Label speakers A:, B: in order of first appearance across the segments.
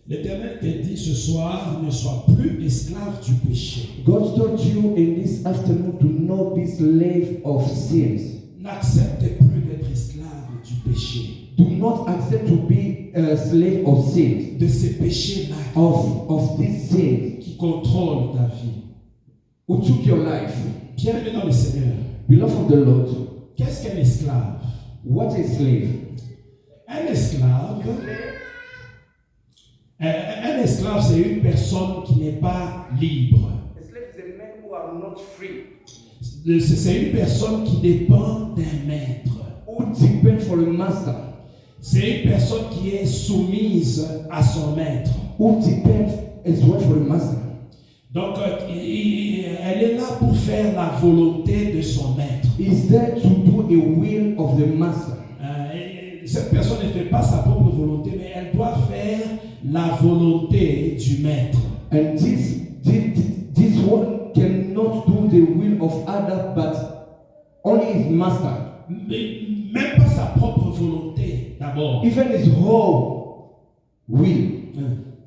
A: L'Éternel te dit ce soir, ne sois plus esclave du péché.
B: God told you in this afternoon to not be slave of sins.
A: N'accepte plus d'être esclave du péché.
B: Do not accept to be a slave of sins.
A: De ces péchés-là
B: Of these sins
A: qui contrôlent ta vie.
B: who took your life.
A: Bien-aimé dans le Seigneur,
B: Beloved of the Lord,
A: qu'est-ce qu'un esclave?
B: what is slave?
A: Un esclave, c'est une personne qui n'est pas libre.
B: A slave is a man who are not free.
A: C'est une personne qui dépend d'un maître.
B: Who depend for a master.
A: C'est une personne qui est soumise à son maître.
B: Who depend as well for a master.
A: Donc, elle est là pour faire la volonté de son maître.
B: Is there to do a will of the master.
A: Cette personne ne fait pas sa propre volonté, mais elle doit faire la volonté du maître.
B: And this one cannot do the will of other, but only his master.
A: Mais même pas sa propre volonté, d'abord.
B: Even his whole will.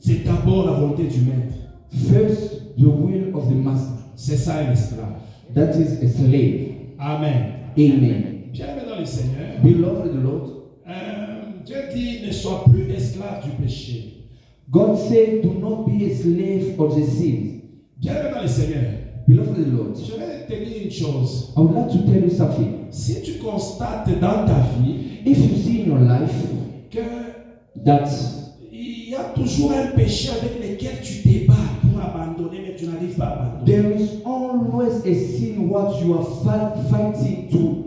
A: C'est d'abord la volonté du maître.
B: First, the will of the master.
A: C'est ça un esclave.
B: That is a slave.
A: Amen.
B: Amen.
A: Bien-aimé dans le Seigneur,
B: Beloved of the Lord,
A: Dieu dit ne sois plus esclave du péché.
B: God said, do not be a slave of the sins.
A: Bien-aimé dans le Seigneur,
B: Beloved of the Lord,
A: je vais te dire une chose.
B: I would like to tell you something.
A: Si tu constates dans ta vie
B: If you see in your life
A: que
B: that
A: il y a toujours un péché avec lequel tu te bats pour abandonner, mais tu n'arrives pas à abandonner.
B: there is always a sin what you are fighting to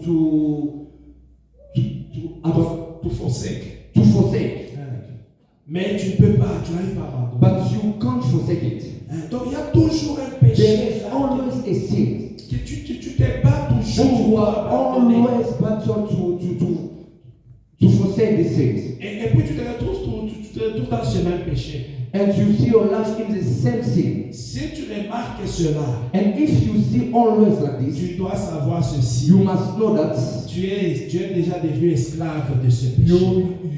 A: forsake.
B: to forsake,
A: Mais tu ne peux pas, tu n'arrives pas à abandonner.
B: but you can't forsake it.
A: Donc il y a toujours un
B: There
A: péché
B: is
A: là,
B: always a sin.
A: que tu te bats
B: And
A: toujours
B: you
A: pour
B: are
A: abandonner.
B: always battle to forsake these things.
A: Et puis tu te retrouves dans ce même péché.
B: And you see your life in the same sin.
A: Si tu remarques cela,
B: And if you see always like this,
A: tu dois savoir ceci.
B: you must know that
A: Tu es déjà devenu esclave de ce péché.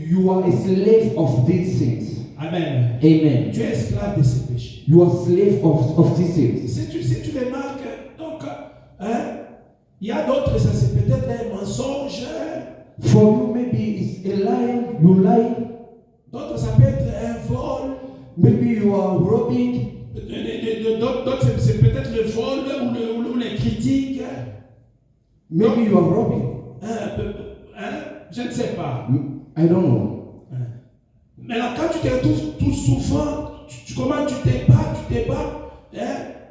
B: you are a slave of these things.
A: Amen.
B: Amen.
A: Tu es esclave de ce péché.
B: You are slave of these things.
A: Si tu remarques, donc, il y a d'autres, ça c'est peut-être un mensonge.
B: For you, maybe it's a lie. You lie.
A: D'autres, ça peut être un vol.
B: Maybe you are robbing.
A: D'autres, c'est peut-être le vol ou les critiques.
B: Maybe you are robbing.
A: Je ne sais pas.
B: I don't know.
A: Mais là, quand tu te retrouves tout souffrant, comment tu te bats,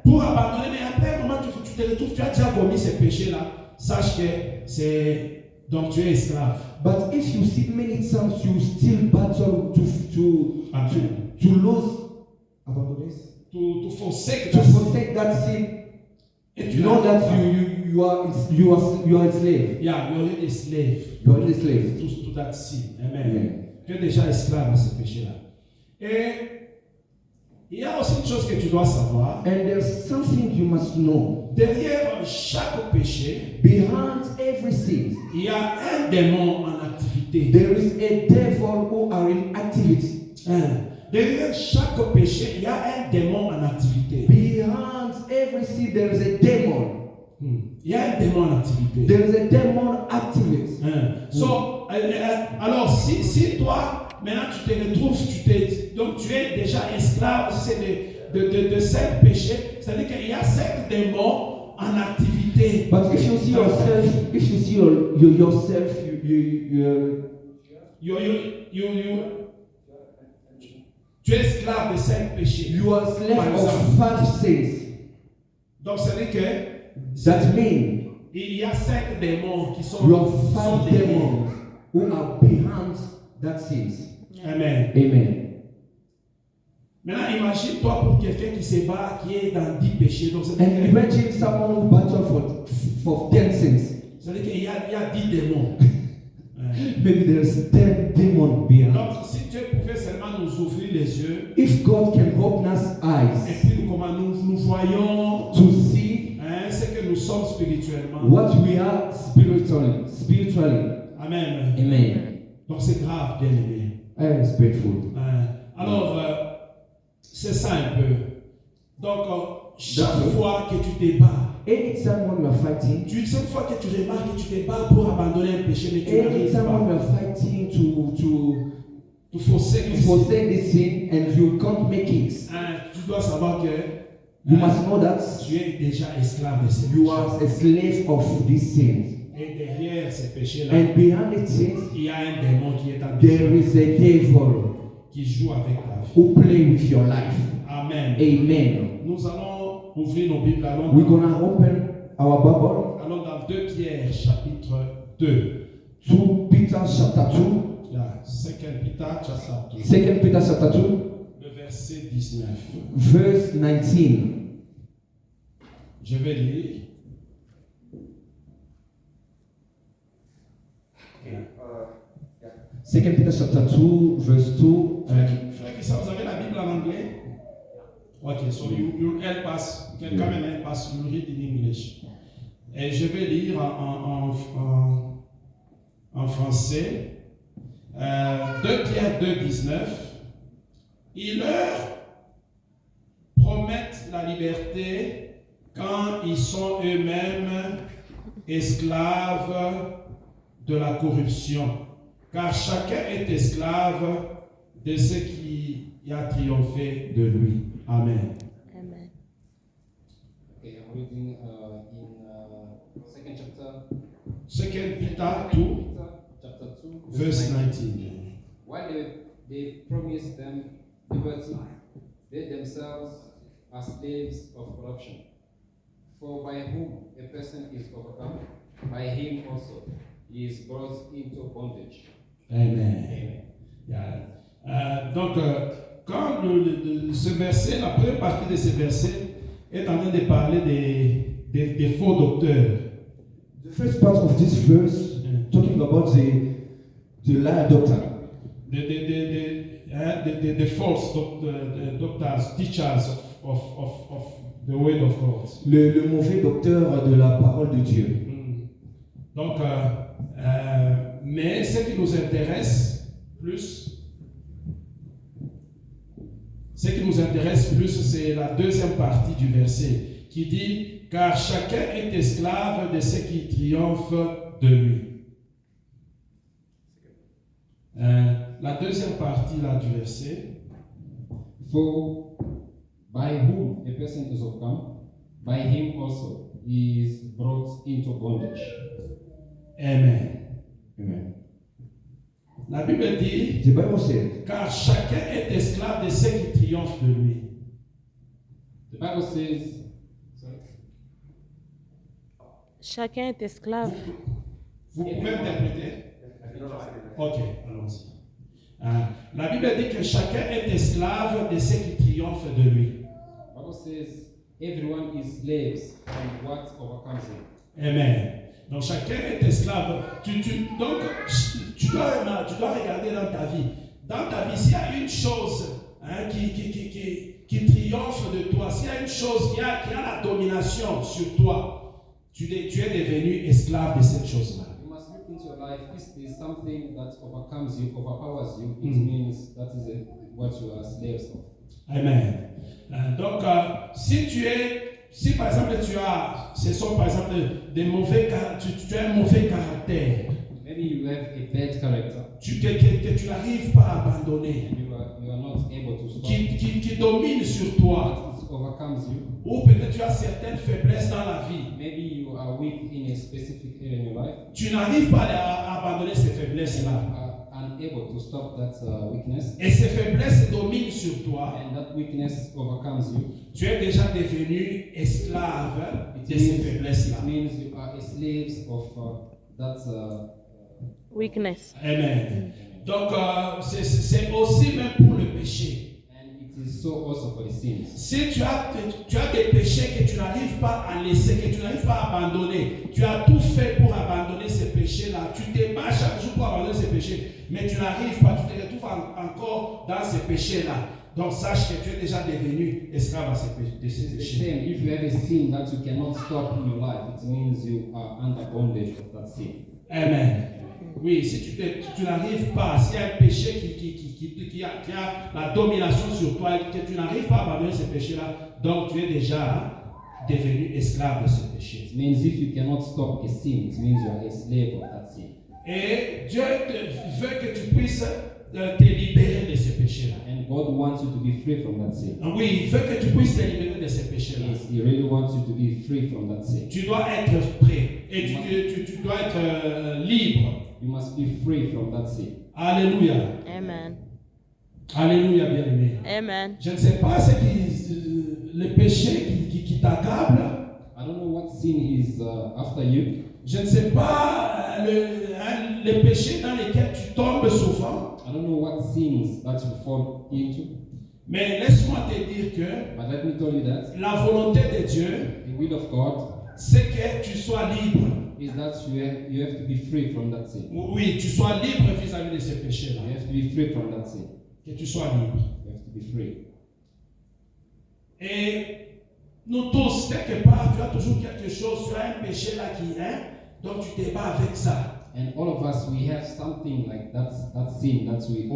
A: pour abandonner, mais après, comment tu te retrouves, tu as déjà commis ces péchés-là, sache que donc tu es esclave.
B: But if you see many times you still battle to lose about this,
A: To forsake
B: to
A: that sin.
B: forsake that sin,
A: Et tu
B: you know
A: n'arrives
B: that
A: pas.
B: you are a slave.
A: Yeah, you're already a slave
B: You are a slave.
A: to that sin. Amen.
B: Amen.
A: Tu es déjà esclave à ce péché-là. Et il y a aussi une chose que tu dois savoir.
B: And there's something you must know.
A: Derrière chaque péché,
B: Behind every sin,
A: il y a un démon en activité.
B: there is a devil who are in activity.
A: Derrière chaque péché, il y a un démon en activité.
B: Behind every sin, there is a demon.
A: Il y a un démon en activité.
B: There is a demon activity.
A: Alors, si toi, maintenant tu te retrouves, donc tu es déjà esclave de 5 péchés, c'est-à-dire qu'il y a 5 démons en activité.
B: But if you see yourself,
A: Tu es esclave de 5 péchés.
B: you are slave
A: Par
B: of
A: exemple.
B: 5 sins.
A: Donc, c'est-à-dire que
B: That means
A: il y a 5 démons qui sont
B: you have
A: sont
B: 5
A: derrière.
B: demons who are behind that sins.
A: Amen.
B: Amen.
A: Maintenant, imagine-toi pour quelqu'un qui se bat, qui est dans 10 péchés. Donc,
B: And imagine someone who battle for 10 sins.
A: c'est-à-dire qu'il y a 10 démons.
B: Maybe there's 10 demons behind.
A: Donc, si Dieu pouvait seulement nous ouvrir les yeux,
B: If God can open us
A: et
B: eyes
A: puis comment nous voyons
B: to see
A: ce que nous sommes spirituellement.
B: what we are spiritually.
A: Amen.
B: Amen.
A: Donc, c'est grave, bien aimé.
B: It's painful.
A: C'est ça un peu. Donc, chaque
B: D'accord.
A: fois que tu te bats,
B: Anytime when you are fighting,
A: chaque fois que tu remarques que tu te bats pour abandonner un péché, mais tu n'arrives
B: anytime when
A: pas,
B: you are fighting to
A: tu forsake le
B: forsake this sin and you can't make it,
A: tu dois savoir que
B: you must know that
A: tu es déjà esclave de ces
B: you
A: péchés.
B: are a slave of these sins.
A: Et derrière ces péchés-là,
B: And behind the sins,
A: il y a un démon qui est en
B: there is a devil
A: qui joue avec ta vie.
B: who play with your life.
A: Amen.
B: Amen.
A: Nous allons ouvrir nos Bibles.
B: We're gonna open our Bible
A: Allons dans 2 Pierre chapitre 2.
B: to Peter chapter 2.
A: Là, 2 Peter chapitre 2.
B: 2 Peter chapter 2,
A: Le verset 19.
B: verse 19.
A: Je vais lire.
B: Second Peter chapter 2, verse 2.
A: Frère Christian, vous avez la Bible en anglais? Ok, so you help us. Can come and help us. You read in English. Et je vais lire en français. 2 Pierre 2, 19. Ils leur promettent la liberté quand ils sont eux-mêmes esclaves de la corruption. Car chacun est esclave de ce qui a triomphé de lui. Amen.
C: Amen.
D: Okay, I'm reading in second chapter,
A: 2 Peter 2,
D: Peter, chapter 2,
A: verse 19.
D: While they promise them liberty, they themselves are slaves of corruption. For by whom a person is overcome, by him also he is brought into bondage.
A: Amen.
D: Amen.
A: Yeah. Donc, quand ce verset, la première partie de ce verset est en train de parler des faux docteurs.
B: The first part of this verse talking about the lie doctor,
A: The false doctors, teachers of the word of God.
B: le mauvais docteur de la parole de Dieu.
A: Donc, mais ce qui nous intéresse plus, c'est la deuxième partie du verset qui dit « Car chacun est esclave de ce qui triomphe de lui. » La deuxième partie là, du verset.
D: For by whom a person is overcome, by him also he is brought into bondage.
A: Amen.
B: Amen.
A: La Bible dit
B: The Bible says,
A: car chacun est esclave de ce qui triomphe de lui.
D: The Bible says, sorry,
C: Chacun est esclave.
A: Vous pouvez interpréter? Ok, allons-y. La Bible dit que chacun est esclave de ce qui triomphe de lui.
D: the Bible says everyone is slaves from what overcomes him.
A: Amen. Donc chacun est esclave. Donc tu dois regarder dans ta vie. Dans ta vie, s'il y a une chose qui triomphe de toi, s'il y a une chose qui a la domination sur toi, tu es devenu esclave de cette chose-là.
D: You must look into your life. If there is something that overcomes you, overpowers you, it means that is what you are slaves of.
A: Amen. Donc, si par exemple ce sont par exemple des mauvais tu as un mauvais caractère,
D: Maybe you have a bad character
A: que tu n'arrives pas à abandonner,
D: and you are not able to stop.
A: qui domine sur toi,
D: It overcomes you.
A: ou peut-être tu as certaines faiblesses dans la vie,
D: Maybe you are weak in a specific area in your life.
A: tu n'arrives pas à abandonner ces faiblesses-là.
D: Are unable to stop that weakness,
A: Et ces faiblesses dominent sur toi.
D: and that weakness overcomes you.
A: Tu es déjà devenu esclave de ces faiblesses-là.
D: It means you are a slave of that.
C: Weakness.
A: Amen. Donc, c'est aussi même pour le péché.
D: And it is so also for the sins.
A: Si tu as des péchés que tu n'arrives pas à laisser, que tu n'arrives pas à abandonner, tu as tout fait pour abandonner ces péchés-là, tu te bats chaque jour pour abandonner ces péchés, mais tu n'arrives pas, tu te retrouves encore dans ces péchés-là. Donc sache que tu es déjà devenu esclave de ces
D: It's the
A: péchés.
D: same. If you have a sin that you cannot stop in your life, it means you are under bondage of that sin.
A: Amen. Oui, si tu n'arrives pas, s'il y a un péché qui a la domination sur toi et que tu n'arrives pas à abandonner ce péché-là, donc tu es déjà devenu esclave de ce péché.
D: It means if you cannot stop a sin, it means you are a slave of that sin.
A: Et Dieu veut que tu puisses te libérer de ce péché-là.
D: And God wants you to be free from that sin.
A: Oui, il veut que tu puisses te libérer de ce péché-là.
D: Yes, He really wants you to be free from that sin.
A: Tu dois être prêt et tu dois être libre.
D: You must be free from that sin.
A: Alléluia.
C: Amen.
A: Alléluia, bien-aimé.
C: Amen.
A: Je ne sais pas le péché qui t'accable.
D: I don't know what sin is after you.
A: Je ne sais pas le péché dans lesquels tu tombes souvent.
D: I don't know what sins that you fall into.
A: Mais laisse-moi te dire que
D: But let me tell you that
A: la volonté de Dieu,
D: the will of God
A: c'est que tu sois libre.
D: is that you have to be free from that sin.
A: Oui, tu sois libre vis-à-vis de ce péché-là.
D: You have to be free from that sin.
A: Que tu sois libre.
D: You have to be free.
A: Et nous tous, quelque part, tu as toujours quelque chose, tu as un péché là qui est, donc tu te bats avec ça.
D: And all of us, we have something like that sin that we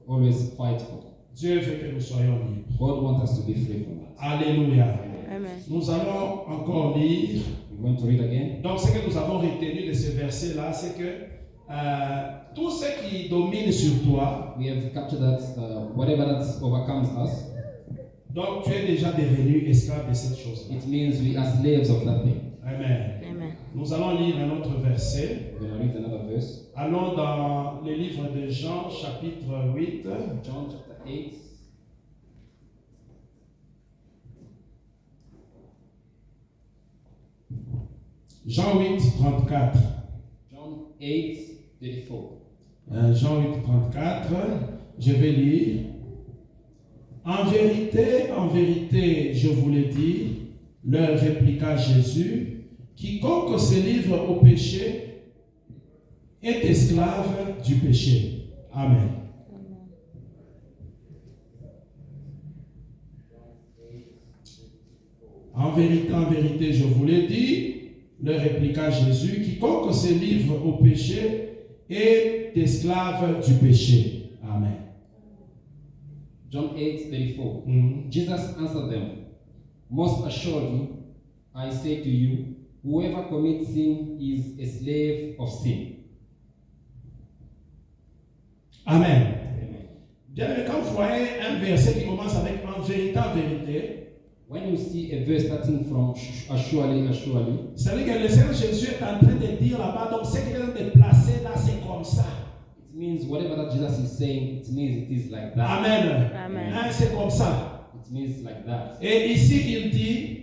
D: always fight for.
A: Dieu veut que nous soyons libres.
D: God wants us to be free from that.
A: Alléluia.
C: Amen.
A: Nous allons encore lire.
D: We're going to read again.
A: Donc, ce que nous avons retenu de ce verset-là, c'est que tout ce qui domine sur toi,
D: We have captured that whatever that overcomes us,
A: donc tu es déjà devenu esclave de cette chose-là.
D: it means we are slaves of that thing.
A: Amen.
C: Amen.
A: Nous allons lire un autre verset.
D: We're going to read another verse.
A: Allons dans le livre de Jean, chapitre 8.
D: John chapter 8.
A: Jean 8, 34.
D: John 8, 34.
A: Jean 8, 34. Je vais lire. En vérité, je vous le dis, leur répliqua Jésus, quiconque se livre au péché est esclave du péché. Amen. En vérité, je vous l'ai dit, leur répliqua Jésus, quiconque se livre au péché est esclave du péché. Amen.
D: John 8, 34.
A: Mhm.
D: Jesus answered them, most assuredly, I say to you, whoever commits sin is a slave of sin.
A: Amen.
D: Amen.
A: Bien aimé, quand vous voyez un verset qui commence avec en vérité,
D: When you see a verse starting from surely,
A: ça veut dire que le Seigneur Jésus est en train de dire là-bas, donc ce qu'il est en train de placer là, c'est comme ça.
D: it means whatever that Jesus is saying, it means it is like that.
A: Amen.
C: Amen.
A: Hein, c'est comme ça.
D: It means like that.
A: Et ici, il dit,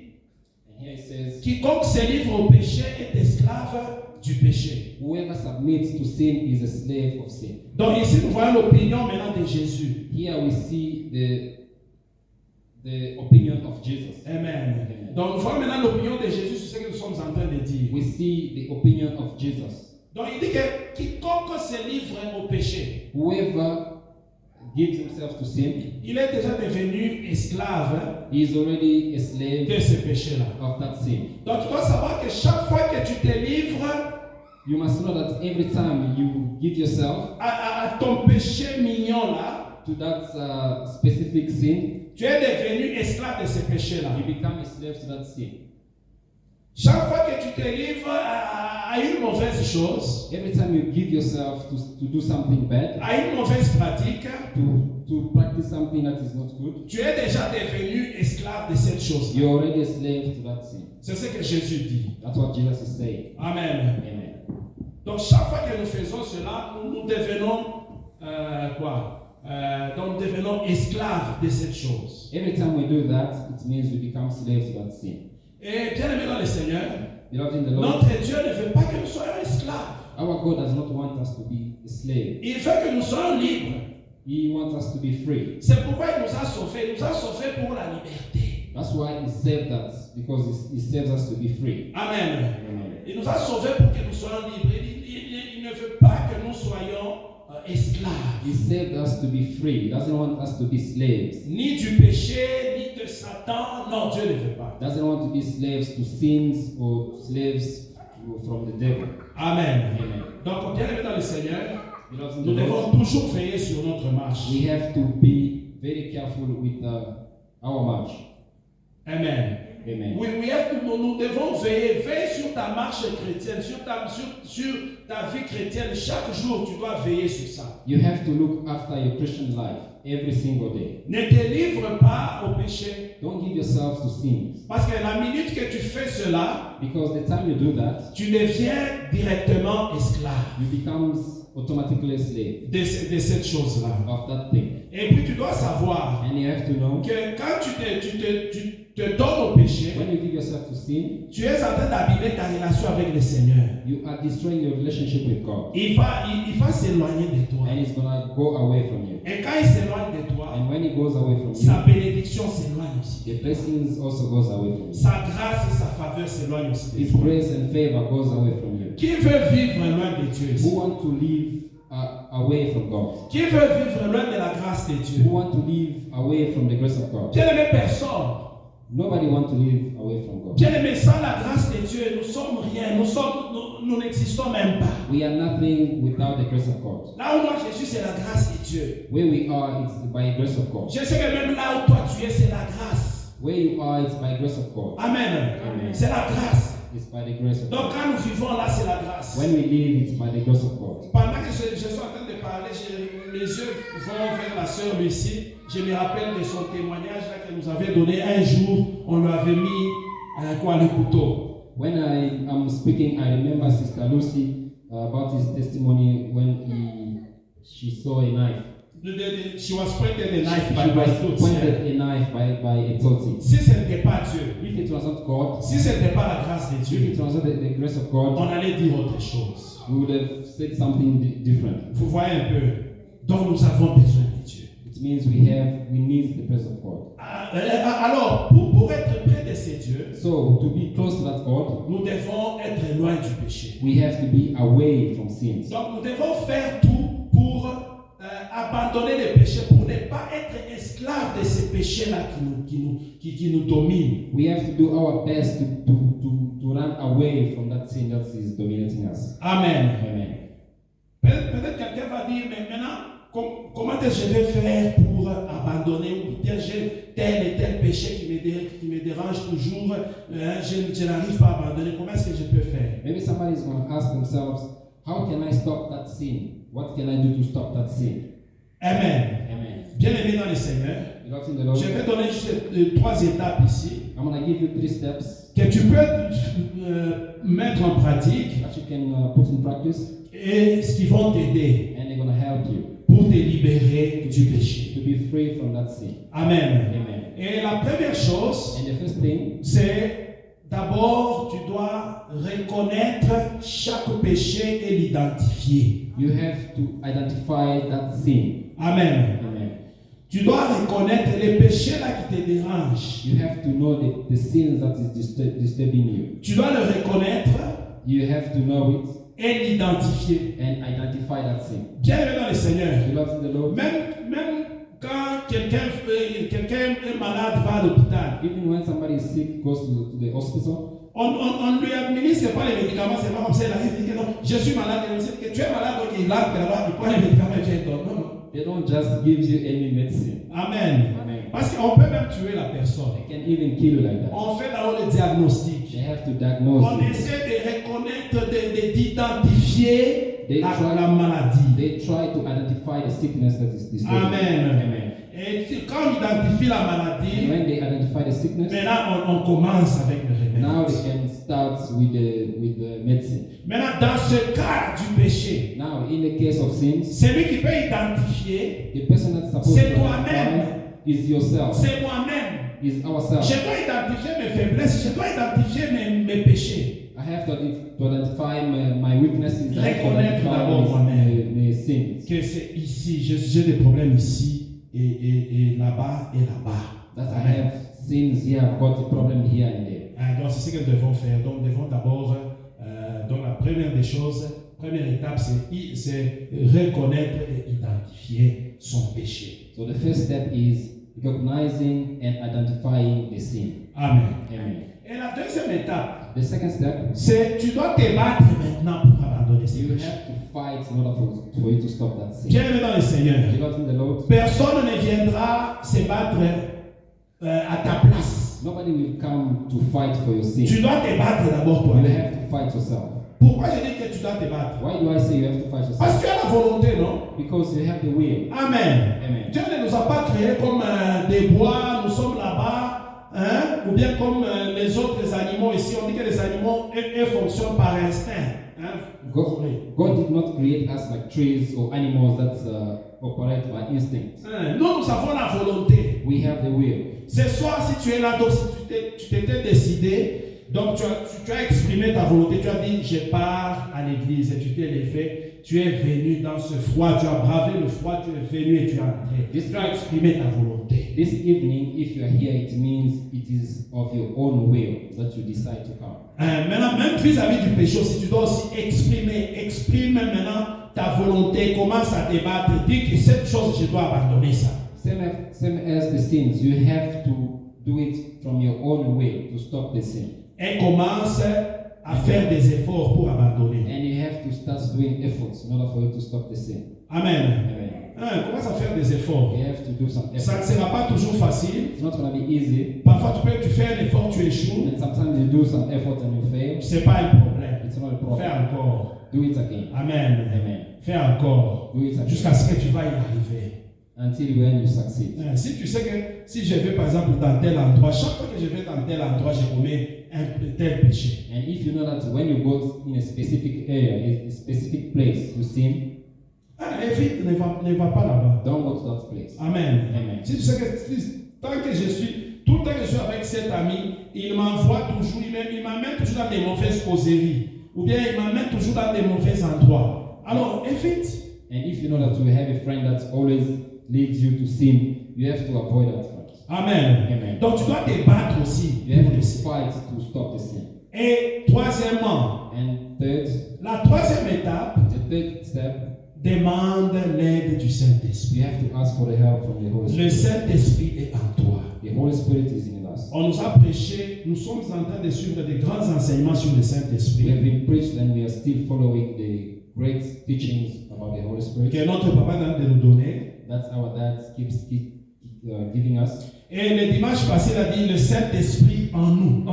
D: And here it says,
A: quiconque se livre au péché est esclave du péché.
D: whoever submits to sin is a slave of sin.
A: Donc ici, nous voyons l'opinion maintenant de Jésus.
D: Here we see the opinion of Jesus.
A: Amen. Donc nous voyons maintenant l'opinion de Jésus sur ce que nous sommes en train de dire.
D: We see the opinion of Jesus.
A: Donc il dit que quiconque se livre au péché,
D: Whoever gives himself to sin,
A: il est déjà devenu esclave
D: he is already a slave
A: de ce péché-là.
D: of that sin.
A: Donc tu dois savoir que chaque fois que tu te livres
D: You must know that every time you give yourself
A: à ton péché mignon là,
D: to that specific sin,
A: tu es devenu esclave de ce péché-là.
D: you become a slave to that sin.
A: Chaque fois que tu te livres à une mauvaise chose,
D: Every time you give yourself to do something bad,
A: à une mauvaise pratique,
D: to practice something that is not good,
A: tu es déjà devenu esclave de cette chose.
D: you're already a slave to that sin.
A: C'est ce que Jésus dit.
D: That's what Jesus is saying.
A: Amen.
D: Amen.
A: Donc chaque fois que nous faisons cela, nous devenons donc nous devenons esclaves de cette chose.
D: Every time we do that, it means we become slaves to that sin.
A: Et bien aimé dans le Seigneur,
D: Beloved in the Lord,
A: notre Dieu ne veut pas que nous soyons esclaves.
D: our God does not want us to be a slave.
A: Il veut que nous soyons libres.
D: He wants us to be free.
A: C'est pourquoi il nous a sauvés. Il nous a sauvés pour la liberté.
D: That's why He saved us, because He saves us to be free.
A: Amen.
D: Amen.
A: Il nous a sauvés pour que nous soyons libres. Il ne veut pas que nous soyons esclaves.
D: He saved us to be free. He doesn't want us to be slaves.
A: Ni du péché, ni de Satan. Non, Dieu ne veut pas.
D: He doesn't want to be slaves to sins or slaves from the devil.
A: Amen.
D: Amen.
A: Donc, bien aimé dans le Seigneur,
D: Beloved in
A: nous
D: the
A: devons
D: Lord,
A: toujours veiller sur notre marche.
D: we have to be very careful with our march.
A: Amen.
D: Amen.
A: We have to, nous devons veiller sur ta marche chrétienne, sur ta vie chrétienne. Chaque jour, tu dois veiller sur ça.
D: You have to look after your Christian life every single day.
A: Ne te livre pas au péché.
D: Don't give yourself to sins,
A: Parce que la minute que tu fais cela,
D: because the time you do that,
A: tu deviens directement esclave
D: you become automatically a slave
A: de cette chose-là.
D: of that thing.
A: Et puis tu dois savoir
D: And you have to know
A: que quand tu te donnes au péché,
D: when you give yourself to sin,
A: tu es en train d'abîmer ta relation avec le Seigneur.
D: you are destroying your relationship with God.
A: Il va s'éloigner de toi.
D: And it's gonna go away from you.
A: Et quand il s'éloigne de toi,
D: And when it goes away from
A: sa
D: you,
A: bénédiction s'éloigne aussi.
D: the blessings also goes away from you.
A: Sa grâce et sa faveur s'éloignent aussi.
D: His grace and favor goes away from you.
A: Qui veut vivre loin de Dieu ici?
D: Who want to live away from God?
A: Qui veut vivre loin de la grâce de Dieu?
D: Who want to live away from the grace of God?
A: Bien aimé, personne.
D: Nobody want to live away from God.
A: Bien aimé, sans la grâce de Dieu, nous sommes rien. Nous n'existons même pas.
D: We are nothing without the grace of God.
A: Là où moi je suis, c'est la grâce de Dieu.
D: Where we are, it's by the grace of God.
A: Je sais que même là où toi tu es, c'est la grâce.
D: Where you are, it's by the grace of God.
A: Amen.
D: Amen.
A: C'est la grâce.
D: It's by the grace of
A: Donc
D: God.
A: quand nous vivons là, c'est la grâce.
D: When we live, it's by the grace of God.
A: Pendant que je suis en train de parler, mes yeux vont vers la sœur Lucie. Je me rappelle de son témoignage là qu'elle nous avait donné un jour. On lui avait mis le couteau.
D: When I am speaking, I remember Sister Lucy about his testimony when she saw a knife.
A: She was pointed a knife
D: She
A: by
D: was
A: Truth.
D: pointed a knife by a Toti.
A: Si ce n'était pas Dieu,
D: If it was not God,
A: si ce n'était pas la grâce de
D: if
A: Dieu,
D: it was not the grace of God,
A: on allait dire autre chose.
D: we would have said something different.
A: Vous voyez un peu. Donc nous avons besoin de Dieu.
D: It means we need the presence of God.
A: Alors, pour être près de ces dieux,
D: So to be close to that God,
A: nous devons être loin du péché.
D: we have to be away from sins.
A: Donc nous devons faire tout pour abandonner les péchés, pour ne pas être esclaves de ces péchés-là qui nous dominent.
D: We have to do our best to run away from that sin that is dominating us.
A: Amen.
D: Amen.
A: Peut-être quelqu'un va dire, mais maintenant, comment est-ce que je vais faire pour abandonner ou bien j'ai tel et tel péché qui me dérange toujours, je n'arrive pas à abandonner, comment est-ce que je peux faire?
D: Maybe somebody is going to ask themselves, how can I stop that sin? What can I do to stop that sin?
A: Amen.
D: Amen.
A: Bien aimé dans le Seigneur,
D: Beloved in the Lord,
A: je vais donner juste 3 étapes ici
D: I'm going to give you 3 steps
A: que tu peux mettre en pratique
D: that you can put in practice,
A: et ce qui vont t'aider
D: and they're going to help you
A: pour te libérer du péché.
D: to be free from that sin.
A: Amen.
D: Amen.
A: Et la première chose,
D: And the first thing,
A: c'est d'abord tu dois reconnaître chaque péché et l'identifier.
D: you have to identify that sin.
A: Amen.
D: Amen.
A: Tu dois reconnaître les péchés là qui te dérangent.
D: You have to know the sins that is disturbing you.
A: Tu dois le reconnaître
D: You have to know it
A: et l'identifier.
D: and identify that sin.
A: Bien aimé dans le Seigneur.
D: Beloved in the Lord,
A: Même quand quelqu'un est malade, va à l'hôpital.
D: even when somebody is sick, goes to the hospital,
A: On lui administre pas les médicaments, c'est pas comme ça, il arrive et dit que non, je suis malade, et on sait que tu es malade, donc il entre là-bas, il prend les médicaments et vient donner. Non, non.
D: they don't just give you any medicine.
A: Amen.
D: Amen.
A: Parce qu'on peut même tuer la personne.
D: They can even kill you like that.
A: On fait d'abord le diagnostic.
D: They have to diagnose
A: On
D: it.
A: essaie de reconnaître, d'identifier
D: They
A: la maladie.
D: They try to identify the sickness that is disturbing.
A: Amen.
D: Amen.
A: Et quand on identifie la
D: And
A: maladie,
D: when they identify the sickness,
A: maintenant on commence avec le
D: now
A: remède.
D: they can start with the medicine.
A: Maintenant, dans ce cas du péché,
D: Now, in the case of sins,
A: celui qui peut identifier,
D: the person that's supposed
A: C'est
D: to
A: toi-même.
D: identify is yourself,
A: c'est moi-même.
D: is ourselves.
A: Je dois identifier mes faiblesses, je dois identifier mes péchés.
D: I have to identify my weaknesses. I have to
A: Reconnaître d'abord
D: identify
A: moi-même.
D: mes sins.
A: Que c'est ici, j'ai des problèmes ici, et là-bas, et là-bas.
D: That I have sins here, I've got a problem here and there.
A: Donc c'est ce que nous devons faire. Donc nous devons d'abord, donc la première des choses, première étape, c'est reconnaître et identifier son péché.
D: So the first step is recognizing and identifying the sin.
A: Amen.
D: Amen.
A: Et la deuxième étape,
D: The second step,
A: c'est tu dois te battre maintenant pour abandonner ces
D: you
A: péchés.
D: have to fight in order for you to stop that sin.
A: Bien-aimé dans le Seigneur,
D: Beloved in the Lord,
A: personne ne viendra se battre à ta place.
D: nobody will come to fight for your sin.
A: Tu dois te battre d'abord
D: You
A: toi-même.
D: have to fight yourself.
A: Pourquoi je dis que tu dois te battre?
D: Why do I say you have to fight yourself?
A: Parce que tu as la volonté, non?
D: Because you have the will.
A: Amen.
D: Amen.
A: Dieu ne nous a pas créés comme des bois, nous sommes là-bas, hein? Ou bien comme les autres animaux ici. On dit que les animaux eux, fonctionnent par instinct. Hein?
D: God did not create us like trees or animals that operate by instinct.
A: Nous avons la volonté.
D: We have the will.
A: Ce soir, si tu es là, donc si tu t'étais décidé, donc tu as exprimé ta volonté, tu as dit je pars à l'église et tu t'es levé, tu es venu dans ce froid, tu as bravé le froid, tu es venu et tu es entré. Tu as exprimé ta volonté.
D: This evening, if you are here, it means it is of your own will that you decide to come.
A: Maintenant, même vis-à-vis du péché aussi, tu dois aussi exprime maintenant ta volonté, commence à débattre, dis que cette chose, je dois abandonner ça.
D: Same as the sins, you have to do it from your own will to stop the sin.
A: Et commence à faire des efforts pour abandonner.
D: And you have to start doing efforts in order for you to stop the sin.
A: Amen.
D: Amen.
A: Commence à faire des efforts.
D: You have to do some
A: Ça ne
D: efforts.
A: sera pas toujours facile.
D: It's not going to be easy.
A: Parfois, tu fais un effort, tu échoues.
D: And sometimes you do some effort and you fail.
A: Ce n'est pas un problème.
D: It's not a
A: Fais
D: problem.
A: encore.
D: Do it again.
A: Amen.
D: Amen.
A: Fais encore.
D: Do it again.
A: Jusqu'à ce que tu vas y arriver.
D: Until when you succeed.
A: Si tu sais que si je vais par exemple dans tel endroit, chaque fois que je vais dans tel endroit, je commets un tel péché.
D: And if you know that when you go in a specific area, a specific place, you sin,
A: Évite, ne va pas là-bas.
D: don't go to that place.
A: Amen.
D: Amen.
A: Si tu sais que tant que je suis, tout le temps que je suis avec cet ami, il m'envoie toujours, il m'amène toujours dans des mauvaises causeries. Ou bien il m'amène toujours dans des mauvais endroits. Alors, évite.
D: And if you know that you have a friend that always leads you to sin, you have to avoid that friend.
A: Amen.
D: Amen.
A: Donc tu dois te battre aussi.
D: You have to fight to stop the sin.
A: Et troisièmement,
D: And third,
A: la troisième étape,
D: the third step,
A: demande l'aide du Saint-Esprit.
D: you have to ask for the help from the Holy
A: Le
D: Spirit.
A: Saint-Esprit est en toi.
D: The Holy Spirit is in us.
A: On nous a prêché, nous sommes en train de suivre des grands enseignements sur le
D: We
A: Saint-Esprit
D: have been preached and we are still following the great teachings about the Holy Spirit.
A: que notre papa est en train de nous donner.
D: That's our dad keeps giving us.
A: Et le dimanche passé, il a dit le Saint-Esprit en nous.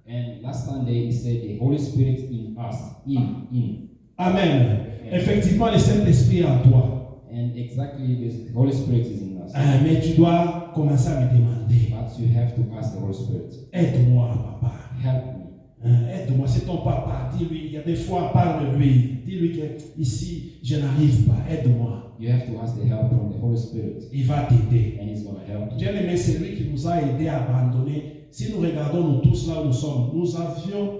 D: And last Sunday he said the Holy Spirit in us, in.
A: Amen. Effectivement, le Saint-Esprit est en toi.
D: And exactly the Holy Spirit is in us.
A: Mais tu dois commencer à me demander,
D: But you have to ask the Holy Spirit,
A: aide-moi, papa.
D: help me.
A: Aide-moi, c'est ton papa. Dis-lui, il y a des fois, parle-lui. Dis-lui que ici, je n'arrive pas. Aide-moi.
D: You have to ask the help from the Holy Spirit,
A: Il va t'aider.
D: and He's going to help you.
A: Bien aimé, c'est lui qui nous a aidés à abandonner. Si nous regardons nous tous là où nous sommes, nous avions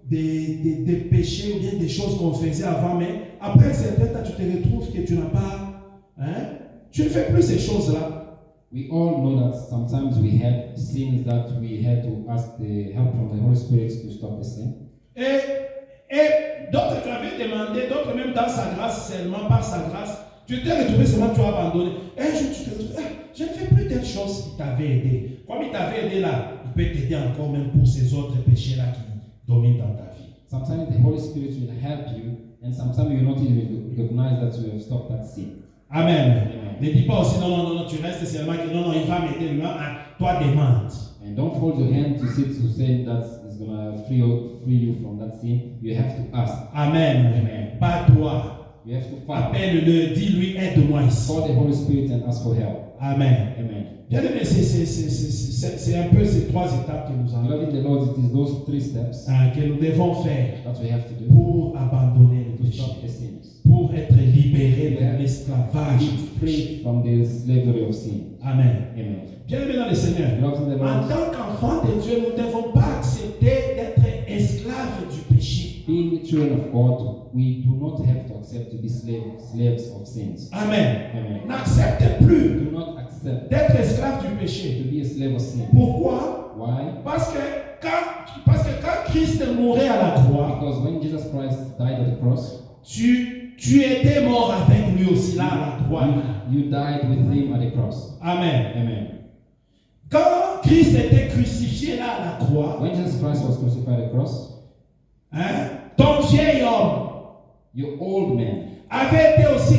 A: des péchés ou bien des choses qu'on faisait avant, mais après un certain temps, tu te retrouves que tu n'as pas, tu ne fais plus ces choses-là.
D: We all know that sometimes we had sins that we had to ask the help from the Holy Spirit to stop the sin.
A: Et d'autres, tu avais demandé, d'autres même dans sa grâce, seulement par sa grâce, tu t'es retrouvé seulement, tu as abandonné. Un jour, tu te retrouves, je ne fais plus telle chose qui t'avait aidé. Comme il t'avait aidé là, il peut t'aider encore même pour ces autres péchés-là qui dominent dans ta vie.
D: Sometimes the Holy Spirit will help you, and sometimes you will not even recognize that you have stopped that sin.
A: Amen. Ne dis pas aussi, non, tu restes seulement que non, il va m'aider, toi demande.
D: And don't fold your hand to say that is going to free you from that sin. You have to ask.
A: Amen.
D: Amen.
A: Pas toi.
D: You have to fight.
A: Appelle-le, dis-lui, aide-moi ici.
D: Call the Holy Spirit and ask for help.
A: Amen.
D: Amen.
A: Bien aimé, c'est un peu ces trois étapes que nous avons,
D: Beloved in the Lord, it is those 3 steps
A: que nous devons faire
D: that we have to do
A: pour abandonner le
D: to
A: péché,
D: stop the sins.
A: pour être libéré de l'esclavage.
D: Be free from the slavery of sin.
A: Amen.
D: Amen.
A: Bien aimé dans le Seigneur,
D: Beloved in the
A: en
D: Lord,
A: tant qu'enfant de Dieu, nous ne devons pas accepter d'être esclaves du péché.
D: being children of God, we do not have to accept to be slaves of sins.
A: Amen.
D: Amen.
A: N'accepte plus
D: Do not accept
A: d'être esclave du
D: to
A: péché.
D: be a slave of sin.
A: Pourquoi?
D: Why?
A: Parce que quand Christ mourait à la croix,
D: Because when Jesus Christ died at the cross,
A: tu étais mort avec lui aussi là à la croix.
D: you died with him at the cross.
A: Amen.
D: Amen.
A: Quand Christ était crucifié là à la croix,
D: When Jesus Christ was crucified at the cross,
A: ton vieil homme
D: your old man
A: avait été aussi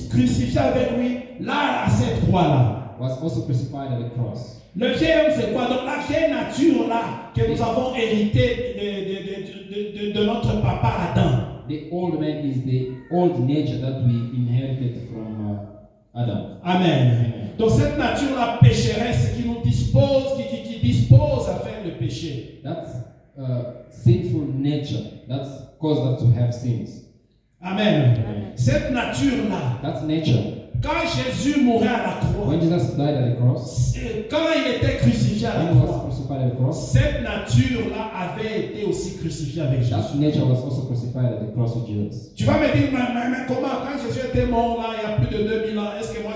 A: crucifié avec lui là à cette croix-là.
D: was also crucified at the cross.
A: Le vieil homme, c'est quoi? Donc la vieille nature là que nous avons héritée de notre papa Adam.
D: The old man is the old nature that we inherited from Adam.
A: Amen. Donc cette nature-là pécheresse qui nous dispose, qui dispose à faire le péché.
D: That's sinful nature that's caused us to have sins.
A: Amen. Cette nature-là,
D: That's nature.
A: quand Jésus mourait à la croix,
D: When Jesus died at the cross,
A: quand il était crucifié à la
D: when he was
A: croix,
D: crucified at the cross,
A: cette nature-là avait été aussi crucifiée avec
D: that
A: Jésus.
D: nature was also crucified at the cross with Jesus.
A: Tu vas me dire, mais comment, quand Jésus était mort là, il y a plus de 2000 ans, est-ce que moi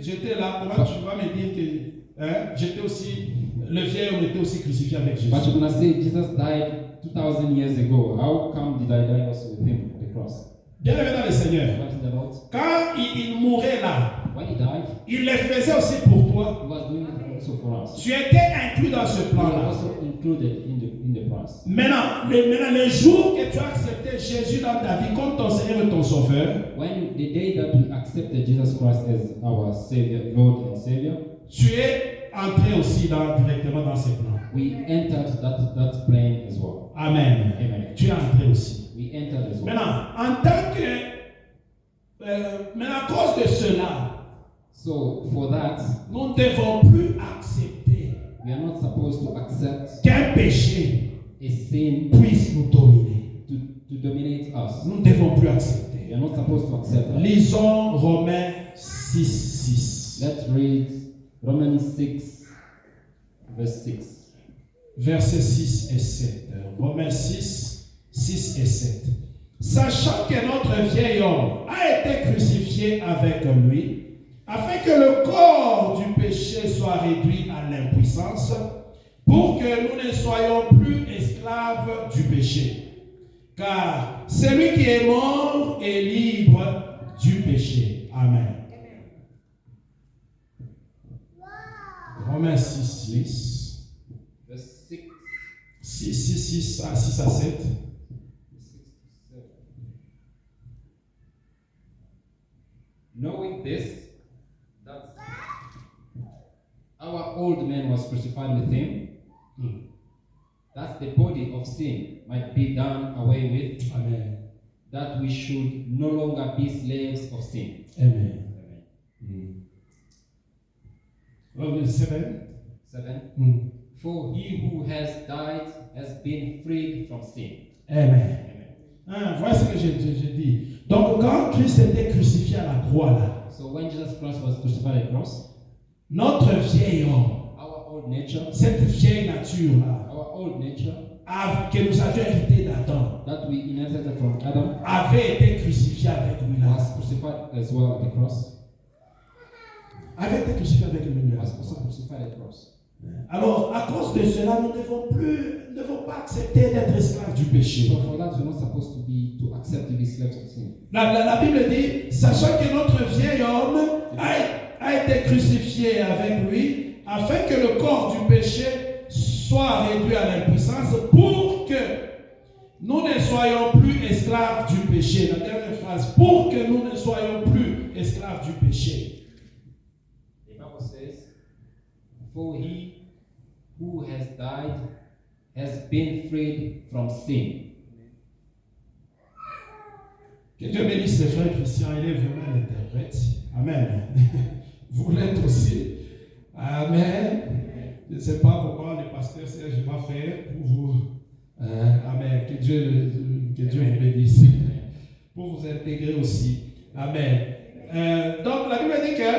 A: j'étais là? Comment tu vas me dire que j'étais aussi, le vieil homme était aussi crucifié avec Jésus?
D: But you're going to say Jesus died 2000 years ago. How come did I die also with him at the cross?
A: Bien aimé dans le Seigneur,
D: What is it about?
A: quand il mourait là,
D: When he died,
A: il le faisait aussi pour toi.
D: he was doing it also for us.
A: Tu étais inclus dans ce
D: We were
A: plan-là.
D: also included in the price.
A: Maintenant, le jour que tu as accepté Jésus dans ta vie comme ton Seigneur et ton Sauveur,
D: When the day that we accepted Jesus Christ as our Savior, Lord and Savior,
A: tu es entré aussi directement dans ce plan.
D: we entered that plane as well.
A: Amen.
D: Amen.
A: Tu es entré aussi.
D: We entered as well.
A: Maintenant, en tant que... mais à cause de cela,
D: So for that,
A: nous ne devons plus accepter
D: we are not supposed to accept
A: qu'un péché
D: a sin
A: puisse nous dominer.
D: to dominate us.
A: Nous ne devons plus
D: We
A: accepter.
D: are not supposed to accept that.
A: Lisons Romains 6, 6.
D: Let's read Romans 6, verse 6.
A: Versets 6 et 7. Romains 6, 6 et 7. Sachant que notre vieil homme a été crucifié avec lui, afin que le corps du péché soit réduit à l'impuissance, pour que nous ne soyons plus esclaves du péché. Car celui qui est mort est libre du péché. Amen. Romains 6, 6.
D: Verse 6.
A: 6 à 7.
D: Knowing this, that our old man was crucified with him, that the body of sin might be done away with,
A: Amen.
D: that we should no longer be slaves of sin.
A: Amen.
D: Amen.
A: Verse 7.
D: 7. For he who has died has been freed from sin.
A: Amen.
D: Amen.
A: Voilà ce que j'ai dit. Donc, quand Christ était crucifié à la croix, là,
D: So when Jesus Christ was crucified at the cross,
A: notre vieil homme,
D: our old nature,
A: cette vieille nature-là,
D: our old nature
A: que nous avions hérité d'Adam,
D: that we inherited from Adam,
A: avait été crucifié avec lui là.
D: was crucified as well at the cross.
A: Avait été crucifié avec lui là.
D: Was also crucified at the cross.
A: Alors, à cause de cela, nous ne devons pas accepter d'être esclaves du péché.
D: So for that, we're not supposed to accept to be slaves of sin.
A: La Bible dit, sachant que notre vieil homme a été crucifié avec lui, afin que le corps du péché soit réduit à l'impuissance, pour que nous ne soyons plus esclaves du péché. La dernière phrase, pour que nous ne soyons plus esclaves du péché.
D: The Bible says, for he who has died has been freed from sin.
A: Que Dieu bénisse les frères Christian, il est vraiment l'interprète. Amen. Vous l'êtes aussi. Amen. Je ne sais pas comment le pasteur Serge va faire pour vous. Amen. Que Dieu vous bénisse. Pour vous intégrer aussi. Amen. Donc la Bible dit que,